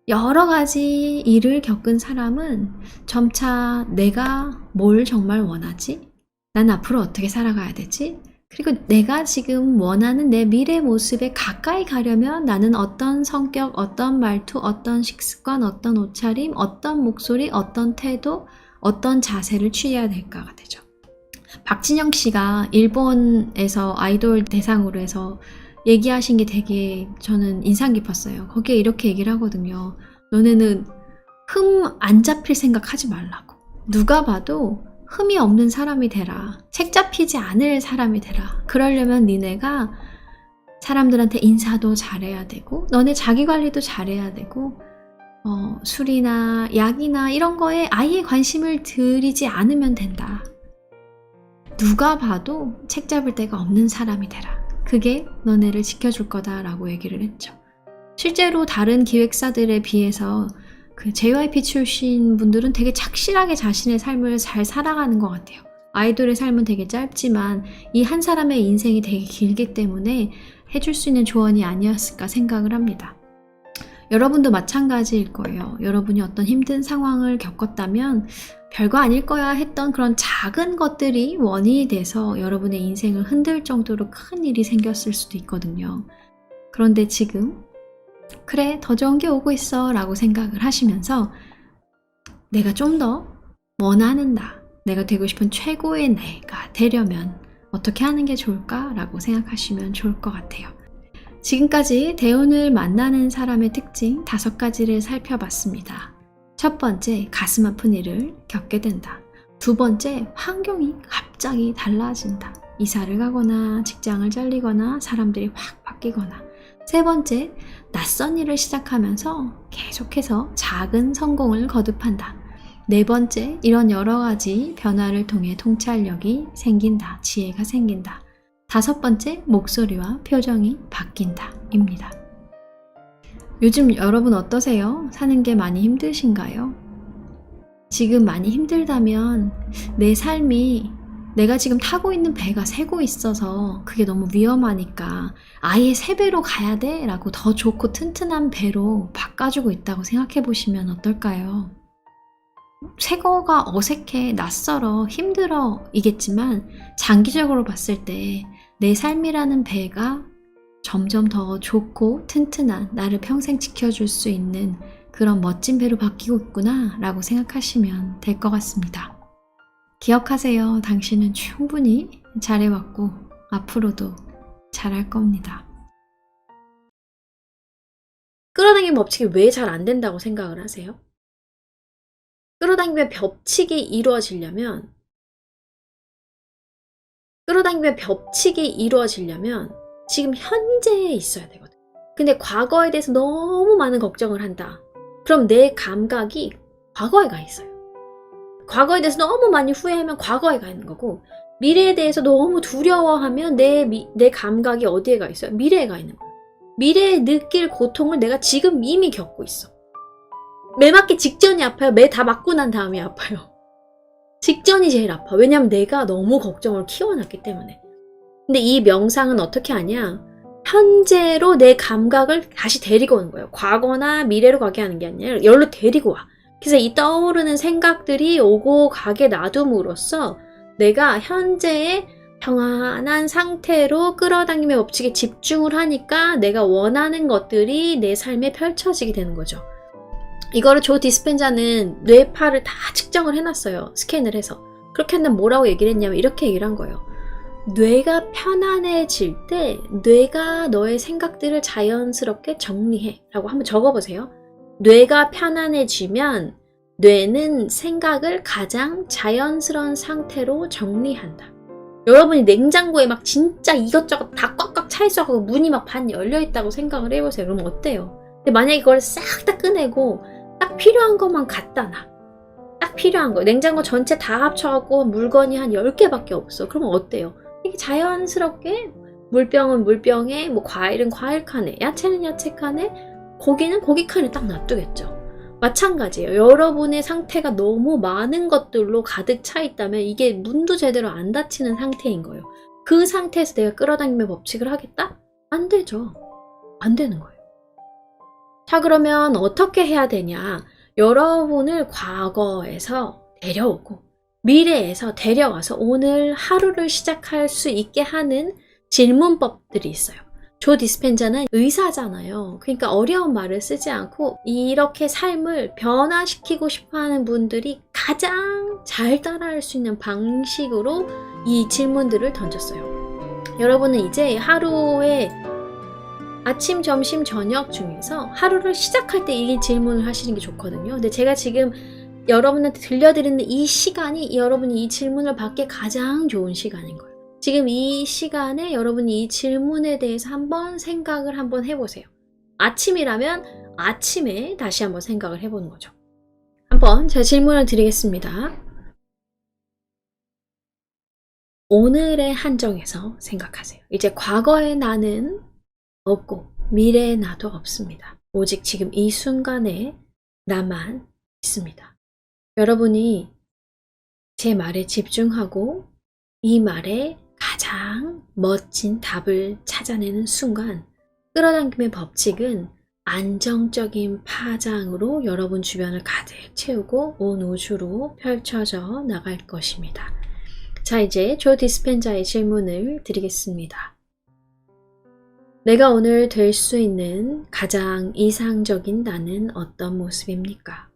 여러 가지 일을 겪은 사람은 점차 내가 뭘 정말 원하지? 난 앞으로 어떻게 살아가야 되지? 그리고 내가 지금 원하는 내 미래 모습에 가까이 가려면 나는 어떤 성격, 어떤 말투, 어떤 식습관, 어떤 옷차림, 어떤 목소리, 어떤 태도, 어떤 자세를 취해야 될까가 되죠. 박진영 씨가 일본에서 아이돌 대상으로 해서 얘기하신 게 되게 저는 인상 깊었어요. 거기에 이렇게 얘기를 하거든요. 너네는 흠 안 잡힐 생각 하지 말라고. 누가 봐도 흠이 없는 사람이 되라. 책 잡히지 않을 사람이 되라. 그러려면 니네가 사람들한테 인사도 잘해야 되고 너네 자기관리도 잘해야 되고 술이나 약이나 이런 거에 아예 관심을 들이지 않으면 된다. 누가 봐도 책 잡을 데가 없는 사람이 되라. 그게 너네를 지켜줄 거다라고 얘기를 했죠. 실제로 다른 기획사들에 비해서 그 JYP 출신 분들은 되게 착실하게 자신의 삶을 잘 살아가는 것 같아요. 아이돌의 삶은 되게 짧지만 이 한 사람의 인생이 되게 길기 때문에 해줄 수 있는 조언이 아니었을까 생각을 합니다. 여러분도 마찬가지일 거예요. 여러분이 어떤 힘든 상황을 겪었다면 별거 아닐 거야 했던 그런 작은 것들이 원인이 돼서 여러분의 인생을 흔들 정도로 큰 일이 생겼을 수도 있거든요. 그런데 지금 그래 더 좋은 게 오고 있어 라고 생각을 하시면서 내가 좀 더 원하는 나, 내가 되고 싶은 최고의 내가 되려면 어떻게 하는 게 좋을까 라고 생각하시면 좋을 것 같아요. 지금까지 대운을 만나는 사람의 특징 5가지를 살펴봤습니다. 첫 번째, 가슴 아픈 일을 겪게 된다. 두 번째, 환경이 갑자기 달라진다. 이사를 가거나 직장을 잘리거나 사람들이 확 바뀌거나. 세 번째, 낯선 일을 시작하면서 계속해서 작은 성공을 거듭한다. 네 번째, 이런 여러 가지 변화를 통해 통찰력이 생긴다. 지혜가 생긴다. 다섯 번째, 목소리와 표정이 바뀐다. 입니다. 요즘 여러분 어떠세요? 사는 게 많이 힘드신가요? 지금 많이 힘들다면 내 삶이 내가 지금 타고 있는 배가 새고 있어서 그게 너무 위험하니까 아예 3배로 가야 돼 라고 더 좋고 튼튼한 배로 바꿔주고 있다고 생각해 보시면 어떨까요? 새 거가 어색해, 낯설어, 힘들어 이겠지만 장기적으로 봤을 때 내 삶이라는 배가 점점 더 좋고 튼튼한 나를 평생 지켜줄 수 있는 그런 멋진 배로 바뀌고 있구나 라고 생각하시면 될 것 같습니다. 기억하세요. 당신은 충분히 잘해왔고 앞으로도 잘할 겁니다. 끌어당김 법칙이 왜 잘 안 된다고 생각을 하세요? 끌어당김의 법칙이 이루어지려면 지금 현재에 있어야 되거든. 근데 과거에 대해서 너무 많은 걱정을 한다. 그럼 내 감각이 과거에 가 있어요. 과거에 대해서 너무 많이 후회하면 과거에 가 있는 거고, 미래에 대해서 너무 두려워하면 내 감각이 어디에 가 있어요? 미래에 가 있는 거예요. 미래에 느낄 고통을 내가 지금 이미 겪고 있어. 매 맞기 직전이 아파요? 매 다 맞고 난 다음이 아파요? 직전이 제일 아파. 왜냐면 내가 너무 걱정을 키워놨기 때문에. 근데 이 명상은 어떻게 하냐? 현재로 내 감각을 다시 데리고 오는 거예요. 과거나 미래로 가게 하는 게 아니라 여기로 데리고 와. 그래서 이 떠오르는 생각들이 오고 가게 놔둠으로써 내가 현재의 평안한 상태로 끌어당김의 법칙에 집중을 하니까 내가 원하는 것들이 내 삶에 펼쳐지게 되는 거죠. 이거를 조 디스펜자는 뇌파를 다 측정을 해놨어요. 스캔을 해서. 그렇게 한다면 뭐라고 얘기를 했냐면 이렇게 얘기를 한 거예요. 뇌가 편안해질 때 뇌가 너의 생각들을 자연스럽게 정리해 라고 한번 적어보세요. 뇌가 편안해지면 뇌는 생각을 가장 자연스러운 상태로 정리한다. 여러분이 냉장고에 막 진짜 이것저것 다 꽉꽉 차 있어서 문이 막 반 열려 있다고 생각을 해보세요. 그럼 어때요? 근데 만약에 그걸 싹 다 꺼내고 딱 필요한 것만 갖다 놔. 딱 필요한 거. 냉장고 전체 다 합쳐갖고 물건이 한 10개밖에 없어. 그러면 어때요? 이게 자연스럽게 물병은 물병에, 뭐 과일은 과일 칸에, 야채는 야채 칸에, 고기는 고기 칸에 딱 놔두겠죠. 마찬가지예요. 여러분의 상태가 너무 많은 것들로 가득 차 있다면 이게 문도 제대로 안 닫히는 상태인 거예요. 그 상태에서 내가 끌어당김의 법칙을 하겠다? 안 되죠. 안 되는 거예요. 자, 그러면 어떻게 해야 되냐? 여러분을 과거에서 데려오고 미래에서 데려와서 오늘 하루를 시작할 수 있게 하는 질문법들이 있어요. 조 디스펜자는 의사잖아요. 그러니까 어려운 말을 쓰지 않고 이렇게 삶을 변화시키고 싶어하는 분들이 가장 잘 따라할 수 있는 방식으로 이 질문들을 던졌어요. 여러분은 이제 하루에 아침, 점심, 저녁 중에서 하루를 시작할 때 이 질문을 하시는 게 좋거든요. 근데 제가 지금 여러분한테 들려드리는 이 시간이 여러분이 이 질문을 받기에 가장 좋은 시간인 거예요. 지금 이 시간에 여러분이 이 질문에 대해서 한번 생각을 한번 해보세요. 아침이라면 아침에 다시 한번 생각을 해보는 거죠. 한번 제가 질문을 드리겠습니다. 오늘의 한정에서 생각하세요. 이제 과거의 나는 없고 미래의 나도 없습니다. 오직 지금 이 순간에 나만 있습니다. 여러분이 제 말에 집중하고 이 말에 가장 멋진 답을 찾아내는 순간 끌어당김의 법칙은 안정적인 파장으로 여러분 주변을 가득 채우고 온 우주로 펼쳐져 나갈 것입니다. 자, 이제 조 디스펜자의 질문을 드리겠습니다. 내가 오늘 될 수 있는 가장 이상적인 나는 어떤 모습입니까?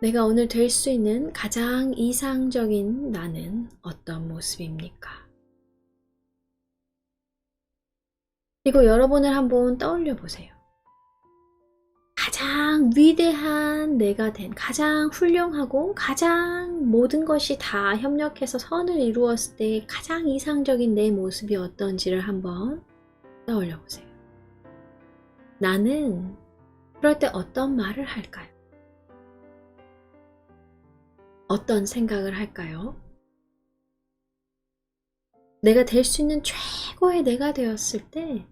내가 오늘 될 수 있는 가장 이상적인 나는 어떤 모습입니까? 그리고 여러분을 한번 떠올려 보세요. 가장 위대한 내가 된, 가장 훌륭하고 가장 모든 것이 다 협력해서 선을 이루었을 때 가장 이상적인 내 모습이 어떤지를 한번 떠올려 보세요. 나는 그럴 때 어떤 말을 할까요? 어떤 생각을 할까요? 내가 될 수 있는 최고의 내가 되었을 때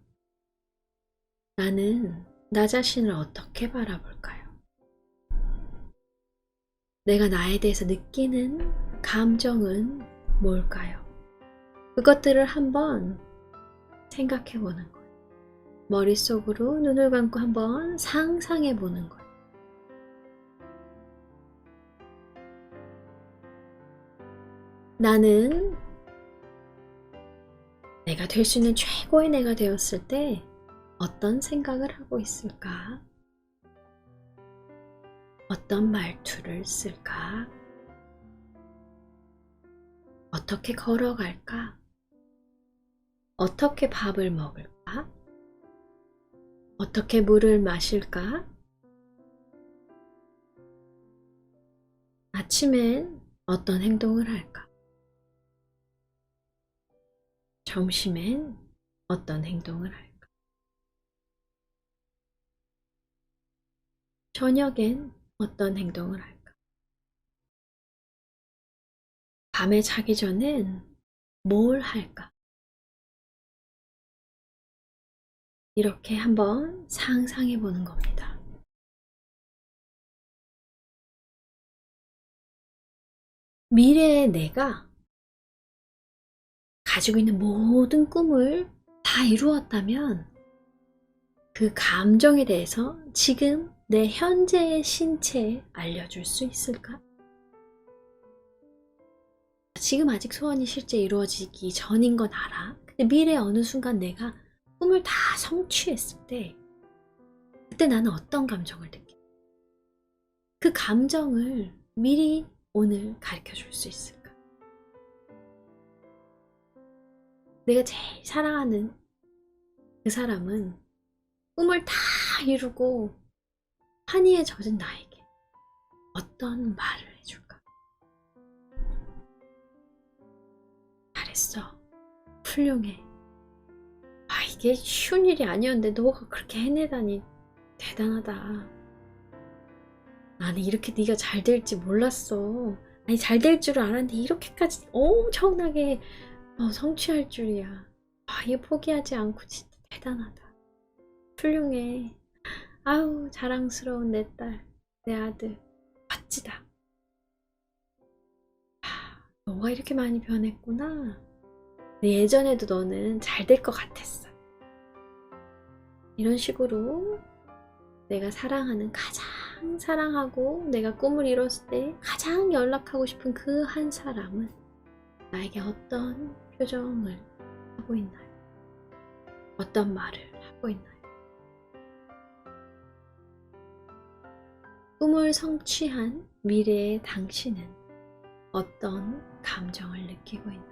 나는 나 자신을 어떻게 바라볼까요? 내가 나에 대해서 느끼는 감정은 뭘까요? 그것들을 한번 생각해 보는 거예요. 머릿속으로 눈을 감고 한번 상상해 보는 거예요. 나는 내가 될 수 있는 최고의 내가 되었을 때 어떤 생각을 하고 있을까? 어떤 말투를 쓸까? 어떻게 걸어갈까? 어떻게 밥을 먹을까? 어떻게 물을 마실까? 아침엔 어떤 행동을 할까? 점심엔 어떤 행동을 할까? 저녁엔 어떤 행동을 할까? 밤에 자기 전엔 뭘 할까? 이렇게 한번 상상해 보는 겁니다. 미래의 내가 가지고 있는 모든 꿈을 다 이루었다면 그 감정에 대해서 지금 내 현재의 신체에 알려줄 수 있을까? 지금 아직 소원이 실제 이루어지기 전인 건 알아. 근데 미래의 어느 순간 내가 꿈을 다 성취했을 때 그때 나는 어떤 감정을 느껴? 그 감정을 미리 오늘 가르쳐 줄 수 있을까? 내가 제일 사랑하는 그 사람은 꿈을 다 이루고 환희에 젖은 나에게 어떤 말을 해줄까? 잘했어. 훌륭해. 아, 이게 쉬운 일이 아니었는데 너가 그렇게 해내다니 대단하다. 나는 이렇게 네가 잘 될지 몰랐어. 아니, 잘 될 줄은 알았는데 이렇게까지 엄청나게 성취할 줄이야. 아, 이거 포기하지 않고 진짜 대단하다. 훌륭해. 아우, 자랑스러운 내 딸, 내 아들. 멋지다. 너가 이렇게 많이 변했구나. 예전에도 너는 잘 될 것 같았어. 이런 식으로 내가 사랑하는, 가장 사랑하고 내가 꿈을 이뤘을 때 가장 연락하고 싶은 그 한 사람은 나에게 어떤 표정을 하고 있나요? 어떤 말을 하고 있나요? 꿈을 성취한 미래의 당신은 어떤 감정을 느끼고 있나요?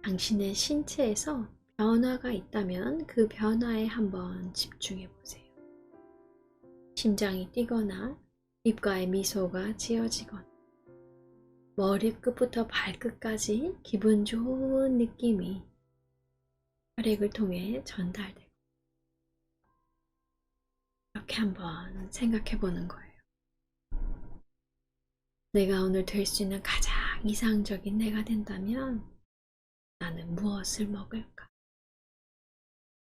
당신의 신체에서 변화가 있다면 그 변화에 한번 집중해 보세요. 심장이 뛰거나 입가에 미소가 지어지거나 머리끝부터 발끝까지 기분 좋은 느낌이 혈액을 통해 전달되고, 이렇게 한번 생각해 보는 거예요. 내가 오늘 될 수 있는 가장 이상적인 내가 된다면 나는 무엇을 먹을까?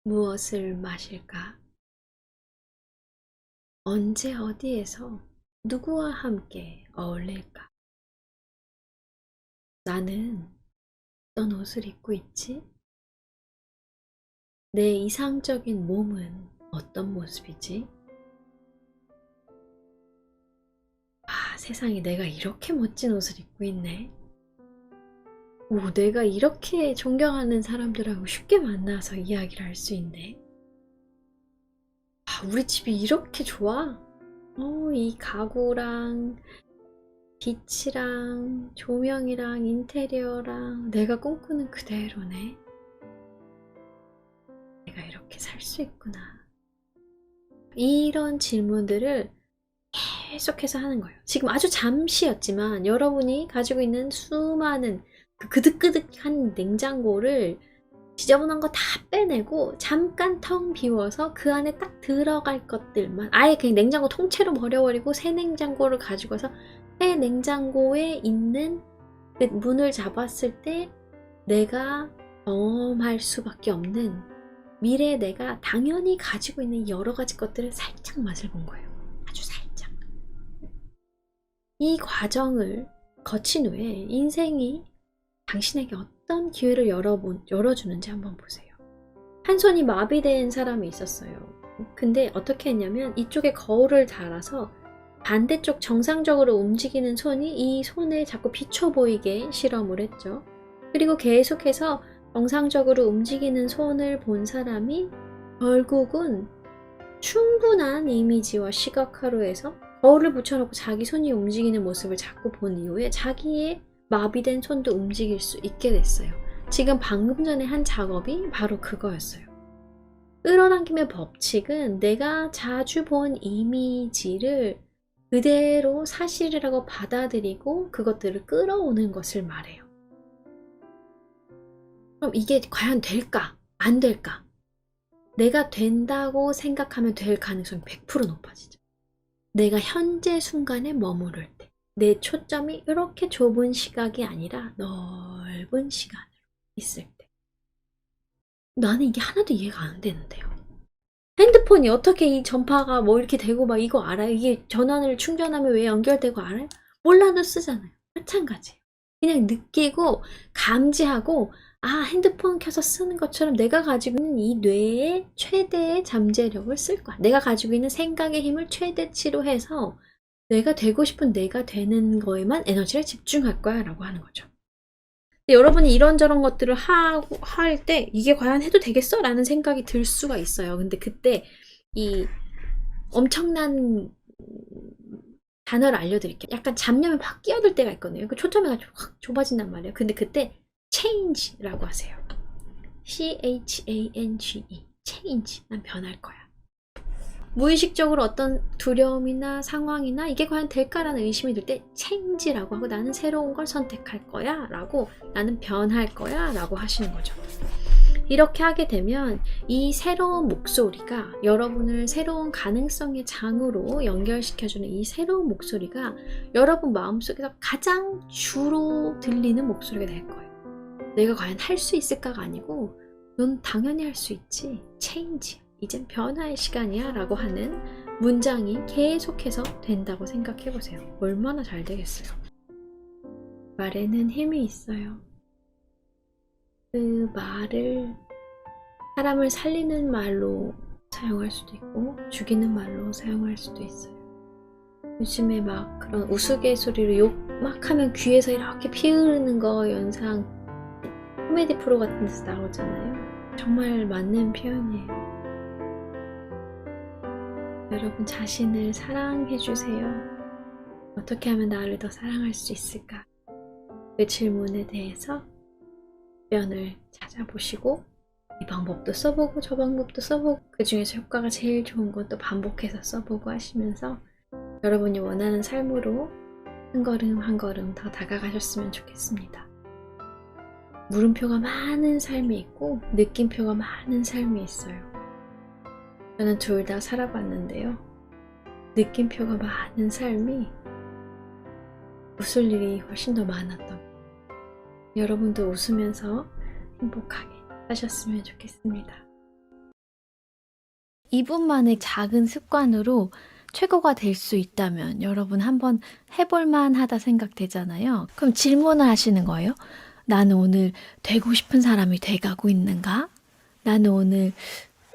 무엇을 마실까? 언제 어디에서 누구와 함께 어울릴까? 나는 어떤 옷을 입고 있지? 내 이상적인 몸은 어떤 모습이지? 아, 세상에 내가 이렇게 멋진 옷을 입고 있네. 오, 내가 이렇게 존경하는 사람들하고 쉽게 만나서 이야기를 할 수 있네. 아, 우리 집이 이렇게 좋아? 이 가구랑 빛이랑 조명이랑 인테리어랑 내가 꿈꾸는 그대로네. 내가 이렇게 살 수 있구나. 이런 질문들을 계속해서 하는 거예요. 지금 아주 잠시였지만 여러분이 가지고 있는 수많은 그 그득그득한 냉장고를 지저분한 거 다 빼내고 잠깐 텅 비워서 그 안에 딱 들어갈 것들만 아예 그냥 냉장고 통째로 버려버리고 새 냉장고를 가지고 와서 새 냉장고에 있는 그 문을 잡았을 때 내가 경험할 수밖에 없는 미래의 내가 당연히 가지고 있는 여러 가지 것들을 살짝 맛을 본 거예요. 아주 살짝. 이 과정을 거친 후에 인생이 당신에게 어떤 기회를 열어주는지 한번 보세요. 한 손이 마비된 사람이 있었어요. 근데 어떻게 했냐면 이쪽에 거울을 달아서 반대쪽 정상적으로 움직이는 손이 이 손을 자꾸 비춰 보이게 실험을 했죠. 그리고 계속해서 정상적으로 움직이는 손을 본 사람이 결국은 충분한 이미지와 시각화로 해서 거울을 붙여놓고 자기 손이 움직이는 모습을 자꾸 본 이후에 자기의 마비된 손도 움직일 수 있게 됐어요. 지금 방금 전에 한 작업이 바로 그거였어요. 끌어당김의 법칙은 내가 자주 본 이미지를 그대로 사실이라고 받아들이고 그것들을 끌어오는 것을 말해요. 그럼 이게 과연 될까? 안 될까? 내가 된다고 생각하면 될 가능성이 100% 높아지죠. 내가 현재 순간에 머무를 때 내 초점이 이렇게 좁은 시각이 아니라 넓은 시간으로 있을 때 나는 이게 하나도 이해가 안 되는데요. 핸드폰이 어떻게 이 전파가 뭐 이렇게 되고 막 이거 알아요? 이게 전원을 충전하면 왜 연결되고 알아요? 몰라도 쓰잖아요. 마찬가지예요. 그냥 느끼고 감지하고 아, 핸드폰 켜서 쓰는 것처럼 내가 가지고 있는 이 뇌의 최대의 잠재력을 쓸 거야. 내가 가지고 있는 생각의 힘을 최대치로 해서 내가 되고 싶은 내가 되는 거에만 에너지를 집중할 거야 라고 하는 거죠. 여러분이 이런저런 것들을 할 때 이게 과연 해도 되겠어? 라는 생각이 들 수가 있어요. 근데 그때 이 엄청난 단어를 알려드릴게요. 약간 잡념에 확 끼어들 때가 있거든요. 그 초점이 확 좁아진단 말이에요. 근데 그때 change라고 하세요. C-H-A-N-G-E change. 난 변할 거야. 무의식적으로 어떤 두려움이나 상황이나 이게 과연 될까라는 의심이 들 때 change라고 하고 나는 새로운 걸 선택할 거야 라고 나는 변할 거야 라고 하시는 거죠. 이렇게 하게 되면 이 새로운 목소리가 여러분을 새로운 가능성의 장으로 연결시켜주는 이 새로운 목소리가 여러분 마음속에서 가장 주로 들리는 목소리가 될 거예요. 내가 과연 할 수 있을까가 아니고 넌 당연히 할 수 있지. change. 이젠 변화의 시간이야 라고 하는 문장이 계속해서 된다고 생각해보세요. 얼마나 잘 되겠어요. 말에는 힘이 있어요. 그 말을 사람을 살리는 말로 사용할 수도 있고 죽이는 말로 사용할 수도 있어요. 요즘에 막 그런 우스갯소리로 욕 막 하면 귀에서 이렇게 피 흐르는 거 영상 코미디 프로 같은 데서 나오잖아요. 정말 맞는 표현이에요. 여러분 자신을 사랑해주세요. 어떻게 하면 나를 더 사랑할 수 있을까? 그 질문에 대해서 답변을 찾아보시고 이 방법도 써보고 저 방법도 써보고 그 중에서 효과가 제일 좋은 것도 반복해서 써보고 하시면서 여러분이 원하는 삶으로 한 걸음 한 걸음 더 다가가셨으면 좋겠습니다. 물음표가 많은 삶이 있고 느낌표가 많은 삶이 있어요. 저는 둘 다 살아봤는데요. 느낌표가 많은 삶이 웃을 일이 훨씬 더 많았던 여러분도 웃으면서 행복하게 사셨으면 좋겠습니다. 2분만의 작은 습관으로 최고가 될 수 있다면 여러분 한번 해볼만 하다 생각되잖아요. 그럼 질문을 하시는 거예요. 나는 오늘 되고 싶은 사람이 돼가고 있는가? 나는 오늘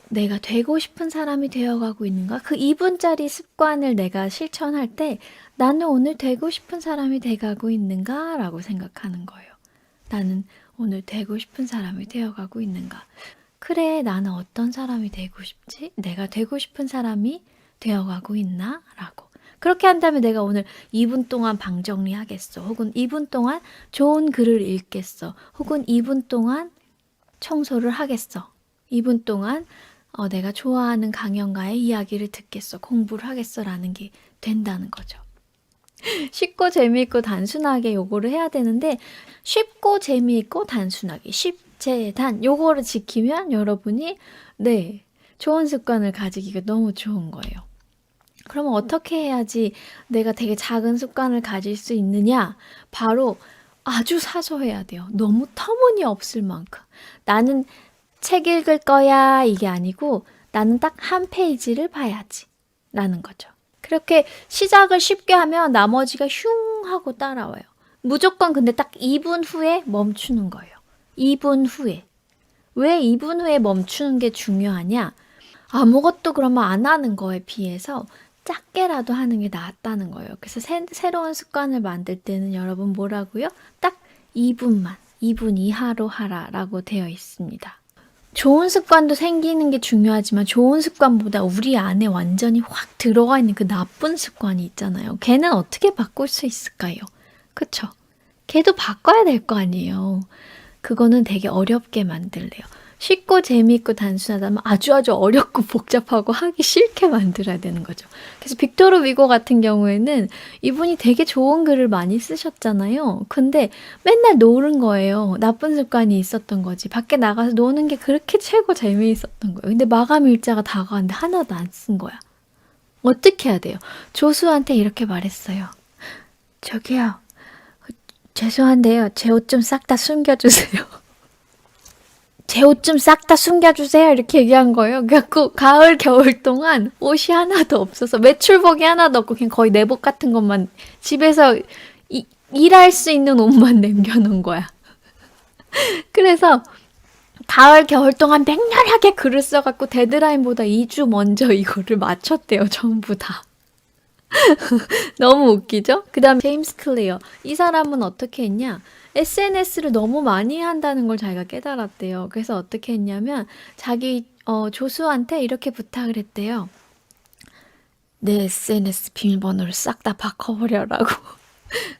내가 되고 싶은 사람이 되어가고 있는가? 그 2분짜리 습관을 내가 실천할 때 나는 오늘 되고 싶은 사람이 돼가고 있는가? 라고 생각하는 거예요. 나는 오늘 되고 싶은 사람이 되어가고 있는가? 그래, 나는 어떤 사람이 되고 싶지? 내가 되고 싶은 사람이 되어가고 있나? 라고. 그렇게 한다면 내가 오늘 2분 동안 방 정리하겠어. 혹은 2분 동안 좋은 글을 읽겠어. 혹은 2분 동안 청소를 하겠어. 2분 동안 내가 좋아하는 강연가의 이야기를 듣겠어. 공부를 하겠어. 라는 게 된다는 거죠. 쉽고 재미있고 단순하게 요거를 해야 되는데 쉽고 재미있고 단순하게 쉽재단 요거를 지키면 여러분이 좋은 습관을 가지기가 너무 좋은 거예요. 그러면 어떻게 해야지 내가 되게 작은 습관을 가질 수 있느냐? 바로 아주 사소해야 돼요. 너무 터무니없을 만큼. 나는 책 읽을 거야 이게 아니고 나는 딱 한 페이지를 봐야지 라는 거죠. 그렇게 시작을 쉽게 하면 나머지가 슝 하고 따라와요. 무조건 근데 딱 2분 후에 멈추는 거예요. 2분 후에. 왜 2분 후에 멈추는 게 중요하냐? 아무것도 그러면 안 하는 거에 비해서 작게라도 하는 게 낫다는 거예요. 그래서 새로운 습관을 만들 때는 여러분 뭐라고요? 딱 2분만, 2분 이하로 하라라고 되어 있습니다. 좋은 습관도 생기는 게 중요하지만 좋은 습관보다 우리 안에 완전히 확 들어가 있는 그 나쁜 습관이 있잖아요. 걔는 어떻게 바꿀 수 있을까요? 그쵸? 걔도 바꿔야 될 거 아니에요. 그거는 되게 어렵게 만들래요. 쉽고 재미있고 단순하다면 아주 어렵고 복잡하고 하기 싫게 만들어야 되는 거죠. 그래서 빅토르 위고 같은 경우에는 이분이 되게 좋은 글을 많이 쓰셨잖아요. 근데 맨날 노는 거예요. 나쁜 습관이 있었던 거지. 밖에 나가서 노는 게 그렇게 최고 재미있었던 거예요. 근데 마감 일자가 다가왔는데 하나도 안 쓴 거야. 어떻게 해야 돼요? 조수한테 이렇게 말했어요. 저기요. 죄송한데요. 제 옷 좀 싹 다 숨겨주세요. 제 옷 좀 싹 다 숨겨주세요. 이렇게 얘기한 거예요. 그래갖고 가을, 겨울 동안 옷이 하나도 없어서 외출복이 하나도 없고 그냥 거의 내복 같은 것만 집에서 일할 수 있는 옷만 남겨놓은 거야. 그래서 가을, 겨울 동안 맹렬하게 글을 써갖고 데드라인보다 2주 먼저 이거를 마쳤대요. 전부 다. 너무 웃기죠? 그 다음 제임스 클리어. 이 사람은 어떻게 했냐? SNS를 너무 많이 한다는 걸 자기가 깨달았대요. 그래서 어떻게 했냐면 자기 조수한테 이렇게 부탁을 했대요. 내 SNS 비밀번호를 싹 다 바꿔버려라고.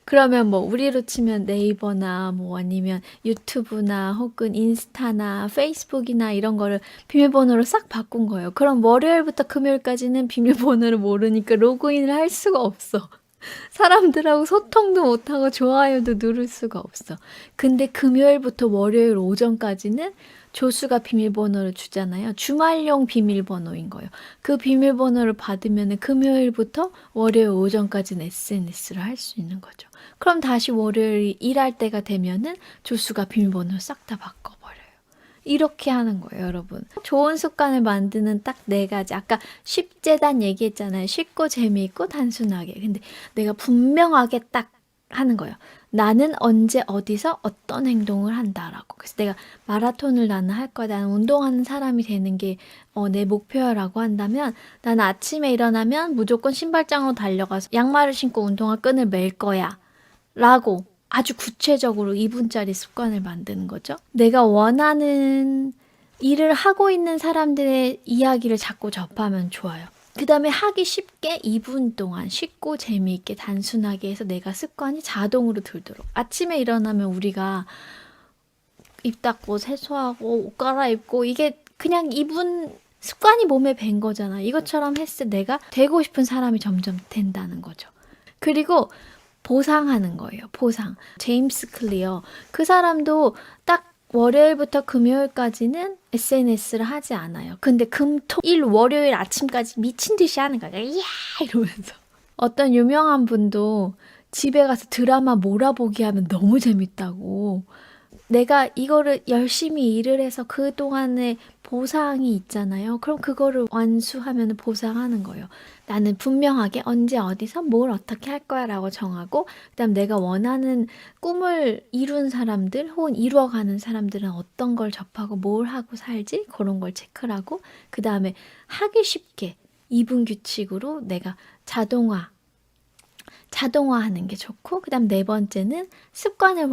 그러면 뭐 우리로 치면 네이버나 뭐 아니면 유튜브나 혹은 인스타나 페이스북이나 이런 거를 비밀번호로 싹 바꾼 거예요. 그럼 월요일부터 금요일까지는 비밀번호를 모르니까 로그인을 할 수가 없어. 사람들하고 소통도 못하고 좋아요도 누를 수가 없어. 근데 금요일부터 월요일 오전까지는 조수가 비밀번호를 주잖아요. 주말용 비밀번호인 거예요. 그 비밀번호를 받으면 금요일부터 월요일 오전까지는 SNS를 할 수 있는 거죠. 그럼 다시 월요일 일할 때가 되면은 조수가 비밀번호를 싹 다 바꿔버려요. 이렇게 하는 거예요, 여러분. 좋은 습관을 만드는 딱 4가지. 아까 쉽재단 얘기했잖아요. 쉽고 재미있고 단순하게. 근데 내가 분명하게 딱 하는 거예요. 나는 언제 어디서 어떤 행동을 한다라고. 그래서 내가 마라톤을 나는 할 거야. 나는 운동하는 사람이 되는 게 내 목표라고 한다면 나는 아침에 일어나면 무조건 신발장으로 달려가서 양말을 신고 운동화 끈을 맬 거야. 라고 아주 구체적으로 2분짜리 습관을 만드는 거죠. 내가 원하는 일을 하고 있는 사람들의 이야기를 자꾸 접하면 좋아요. 그 다음에 하기 쉽게 2분 동안 쉽고 재미있게 단순하게 해서 내가 습관이 자동으로 들도록. 아침에 일어나면 우리가 입 닦고 세수하고 옷 갈아입고 이게 그냥 2분 습관이 몸에 밴 거잖아. 이것처럼 했을 때 내가 되고 싶은 사람이 점점 된다는 거죠. 그리고 보상하는 거예요. 보상. 제임스 클리어. 그 사람도 딱 월요일부터 금요일까지는 SNS를 하지 않아요. 근데 금, 토, 일, 월요일 아침까지 미친 듯이 하는 거예요. 이야! 이러면서. 어떤 유명한 분도 집에 가서 드라마 몰아보기 하면 너무 재밌다고. 내가 이거를 열심히 일을 해서 그동안의 보상이 있잖아요. 그럼 그거를 완수하면 보상하는 거예요. 나는 분명하게 언제 어디서 뭘 어떻게 할 거야 라고 정하고 그다음 내가 원하는 꿈을 이룬 사람들 혹은 이루어가는 사람들은 어떤 걸 접하고 뭘 하고 살지 그런 걸 체크를 하고 그 다음에 하기 쉽게 2분 규칙으로 내가 자동화하는 게 좋고 그 다음 4번째는 습관을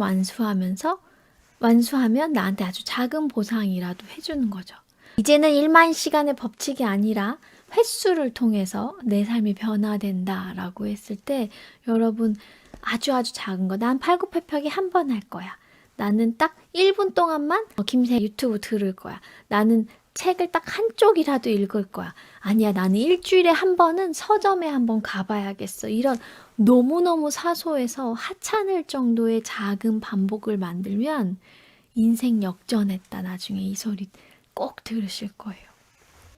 완수하면 나한테 아주 작은 보상이라도 해주는 거죠. 이제는 1만 시간의 법칙이 아니라 횟수를 통해서 내 삶이 변화된다라고 했을 때 여러분 아주 작은 거. 난 팔굽혀펴기 한 번 할 거야. 나는 딱 1분 동안만 김새 유튜브 들을 거야. 나는 책을 딱 한쪽이라도 읽을 거야. 아니야, 나는 일주일에 한 번은 서점에 한번 가봐야겠어. 이런 너무너무 사소해서 하찮을 정도의 작은 반복을 만들면 인생 역전했다. 나중에 이 소리 꼭 들으실 거예요.